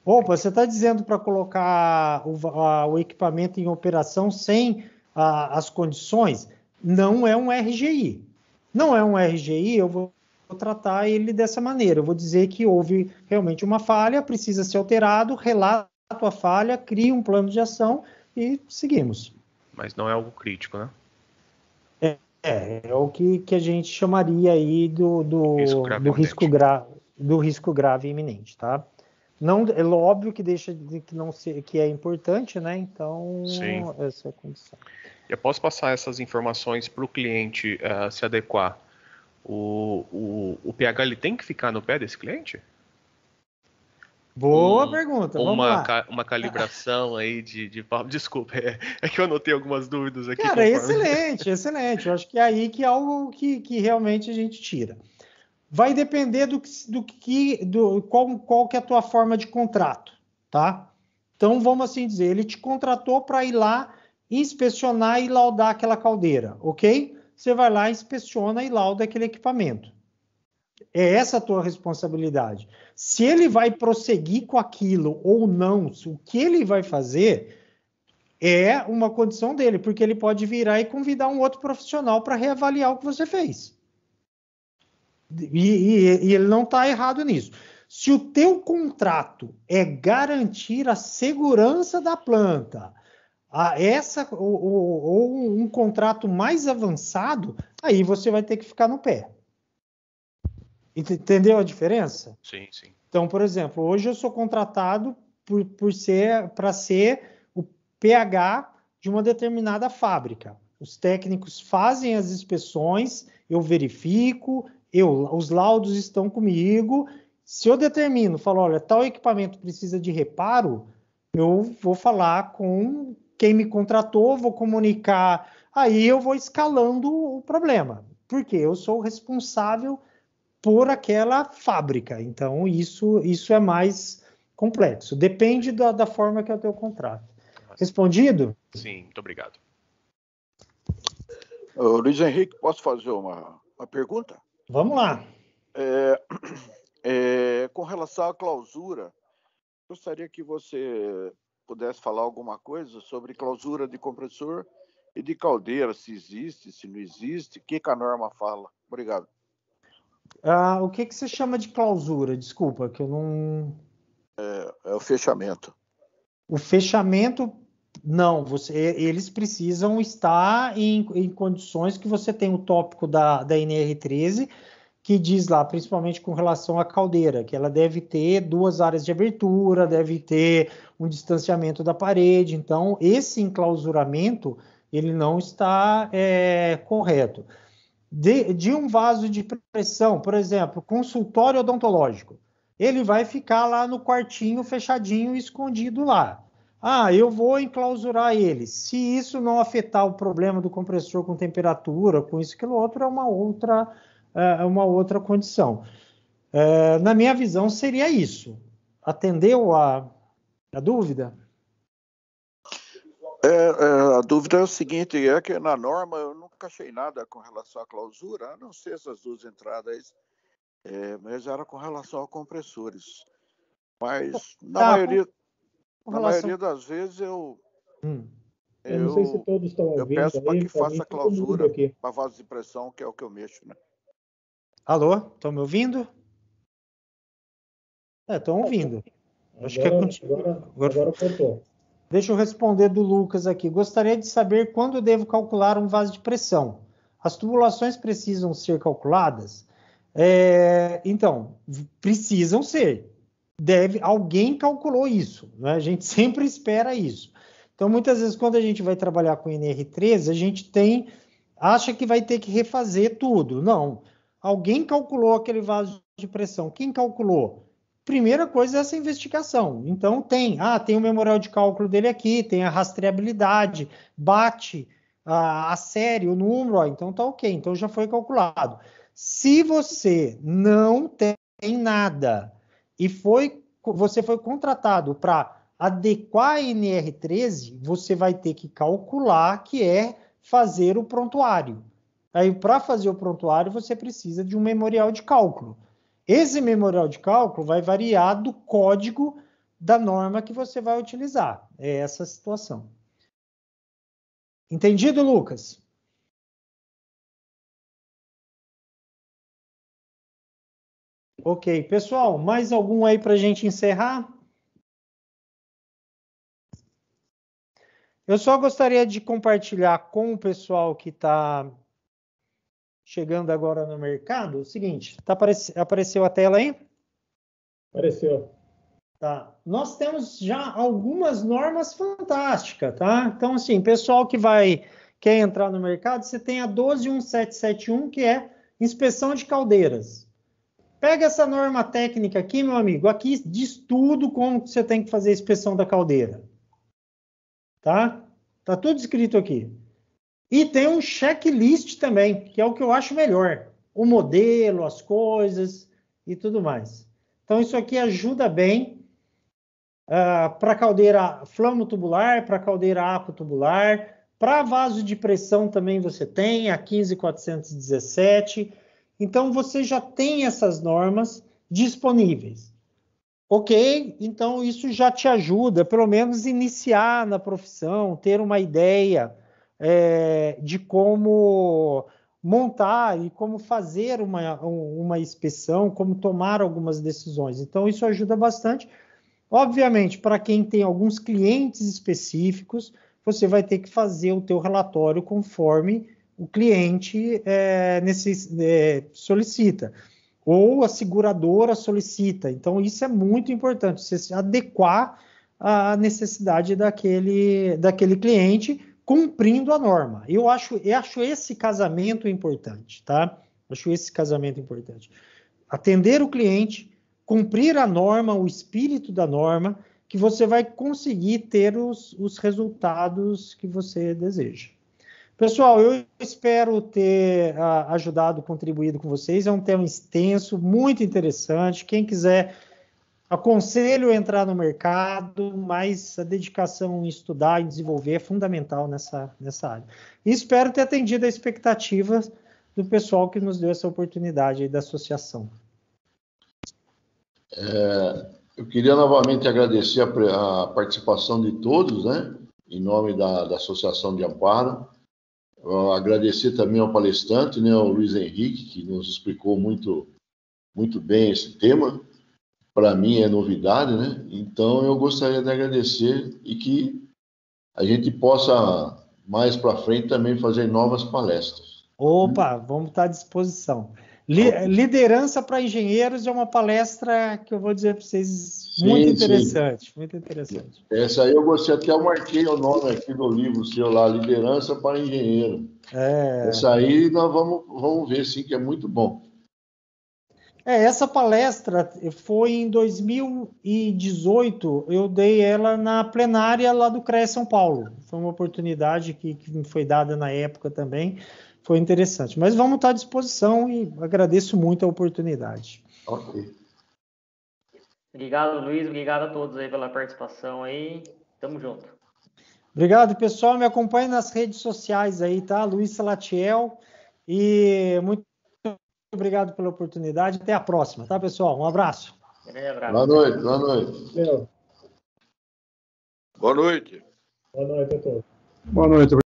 Opa, você está dizendo para colocar o equipamento em operação sem as condições? Não é um RGI. Não é um RGI, eu vou tratar ele dessa maneira. Eu vou dizer que houve realmente uma falha, precisa ser alterado, relato a falha, cria um plano de ação e seguimos. Mas não é algo crítico, né? É o que a gente chamaria aí do risco grave iminente, tá? Não, é óbvio que deixa de que não ser, que é importante, né? Então, sim. Essa é a condição. Eu posso passar essas informações para o cliente se adequar. O pH ele tem que ficar no pé desse cliente? Boa pergunta, vamos lá. Uma calibração aí desculpa, é que eu anotei algumas dúvidas aqui. Cara, excelente. Eu acho que é aí que é algo que realmente a gente tira. Vai depender qual que é a tua forma de contrato, tá? Então, vamos assim dizer, ele te contratou para ir lá inspecionar e laudar aquela caldeira, ok? Você vai lá, inspeciona e lauda aquele equipamento. É essa a tua responsabilidade. Se ele vai prosseguir com aquilo ou não, o que ele vai fazer é uma condição dele, porque ele pode virar e convidar um outro profissional para reavaliar o que você fez. E ele não está errado nisso. Se o teu contrato é garantir a segurança da planta, ou um contrato mais avançado, aí você vai ter que ficar no pé. Entendeu a diferença? Sim, sim. Então, por exemplo, hoje eu sou contratado para ser o pH de uma determinada fábrica. Os técnicos fazem as inspeções, eu verifico, os laudos estão comigo. Se eu determino, falo, olha, tal equipamento precisa de reparo, eu vou falar com quem me contratou, vou comunicar, aí eu vou escalando o problema. Por quê? Eu sou o responsável por aquela fábrica. Então, isso é mais complexo. Depende da forma que é o teu contrato. Respondido? Sim, muito obrigado. Luiz Henrique, posso fazer uma pergunta? Vamos lá. Com relação à clausura, gostaria que você pudesse falar alguma coisa sobre clausura de compressor e de caldeira, se existe, se não existe, o que a norma fala. Obrigado. O que você chama de clausura? Desculpa, que eu não... É o fechamento. O fechamento, não. Eles precisam estar em condições que você tem o tópico da NR13, que diz lá, principalmente com relação à caldeira, que ela deve ter 2 áreas de abertura, deve ter um distanciamento da parede. Então, esse enclausuramento, ele não está correto. De um vaso de pressão, por exemplo, consultório odontológico, ele vai ficar lá no quartinho fechadinho, escondido lá. Ah, eu vou enclausurar ele. Se isso não afetar o problema do compressor com temperatura, com isso, aquilo outro, é uma outra condição. Na minha visão, seria isso. Atendeu a dúvida? A dúvida é o seguinte, é que na norma eu nunca achei nada com relação à clausura, a não ser essas 2 entradas, mas era com relação a compressores. Mas na maioria das vezes eu não sei se todos estão ouvindo. Eu peço para que faça a clausura para vaso de pressão, que é o que eu mexo, né? Alô, estão me ouvindo? Estão ouvindo. Acho que é contigo. Agora cortou. Deixa eu responder do Lucas aqui. Gostaria de saber quando eu devo calcular um vaso de pressão. As tubulações precisam ser calculadas? Então, precisam ser. Alguém calculou isso, né? A gente sempre espera isso. Então, muitas vezes, quando a gente vai trabalhar com NR13, a gente acha que vai ter que refazer tudo. Não. Alguém calculou aquele vaso de pressão. Quem calculou? Primeira coisa é essa investigação. Então, tem o memorial de cálculo dele aqui, tem a rastreabilidade, bate a série, o número, então tá ok, então já foi calculado. Se você não tem nada e você foi contratado para adequar a NR13, você vai ter que calcular, que é fazer o prontuário. Aí, para fazer o prontuário, você precisa de um memorial de cálculo. Esse memorial de cálculo vai variar do código da norma que você vai utilizar. É essa a situação. Entendido, Lucas? Ok. Pessoal, mais algum aí para a gente encerrar? Eu só gostaria de compartilhar com o pessoal que está chegando agora no mercado o seguinte. Apareceu a tela aí? Apareceu. Tá. Nós temos já algumas normas fantásticas, tá? Então, assim, pessoal que quer entrar no mercado, você tem a 12171, que é inspeção de caldeiras. Pega essa norma técnica aqui, meu amigo. Aqui diz tudo como você tem que fazer a inspeção da caldeira. Tá? Tá tudo escrito aqui. E tem um checklist também, que é o que eu acho melhor. O modelo, as coisas e tudo mais. Então, isso aqui ajuda bem para caldeira flamo-tubular, para caldeira aquotubular, para vaso de pressão também você tem, a 15417. Então, você já tem essas normas disponíveis. Ok? Então, isso já te ajuda, pelo menos, iniciar na profissão, ter uma ideia de como montar e como fazer uma inspeção, como tomar algumas decisões. Então, isso ajuda bastante. Obviamente, para quem tem alguns clientes específicos, você vai ter que fazer o teu relatório conforme o cliente solicita, ou a seguradora solicita. Então, isso é muito importante, você se adequar à necessidade daquele cliente, cumprindo a norma. Eu acho esse casamento importante, tá? Acho esse casamento importante. Atender o cliente, cumprir a norma, o espírito da norma, que você vai conseguir ter os resultados que você deseja. Pessoal, eu espero ter ajudado, contribuído com vocês. É um tema extenso, muito interessante. Quem quiser, aconselho a entrar no mercado, mas a dedicação em estudar e desenvolver é fundamental nessa área. E espero ter atendido a expectativa do pessoal que nos deu essa oportunidade aí da associação. Eu queria novamente agradecer a participação de todos, né, em nome da Associação de Amparo. Agradecer também ao palestrante, né, o Luiz Henrique, que nos explicou muito, muito bem esse tema. Para mim é novidade, né? Então eu gostaria de agradecer e que a gente possa, mais para frente, também fazer novas palestras. Opa, vamos estar à disposição. Liderança para engenheiros é uma palestra que eu vou dizer para vocês muito interessante, muito interessante. Essa aí eu gostei, até eu marquei o nome aqui do livro seu lá, Liderança para Engenheiro. Essa aí nós vamos ver, sim, que é muito bom. Essa palestra foi em 2018, eu dei ela na plenária lá do CREA São Paulo. Foi uma oportunidade que me foi dada na época também, foi interessante. Mas vamos estar à disposição e agradeço muito a oportunidade. Ok. Obrigado, Luiz. Obrigado a todos aí pela participação aí. Tamo junto. Obrigado, pessoal. Me acompanhe nas redes sociais aí, tá? Luiz Salatiel. E muito obrigado pela oportunidade. Até a próxima, tá, pessoal? Um abraço. Boa noite, boa noite. Boa noite. Boa noite a todos. Boa noite.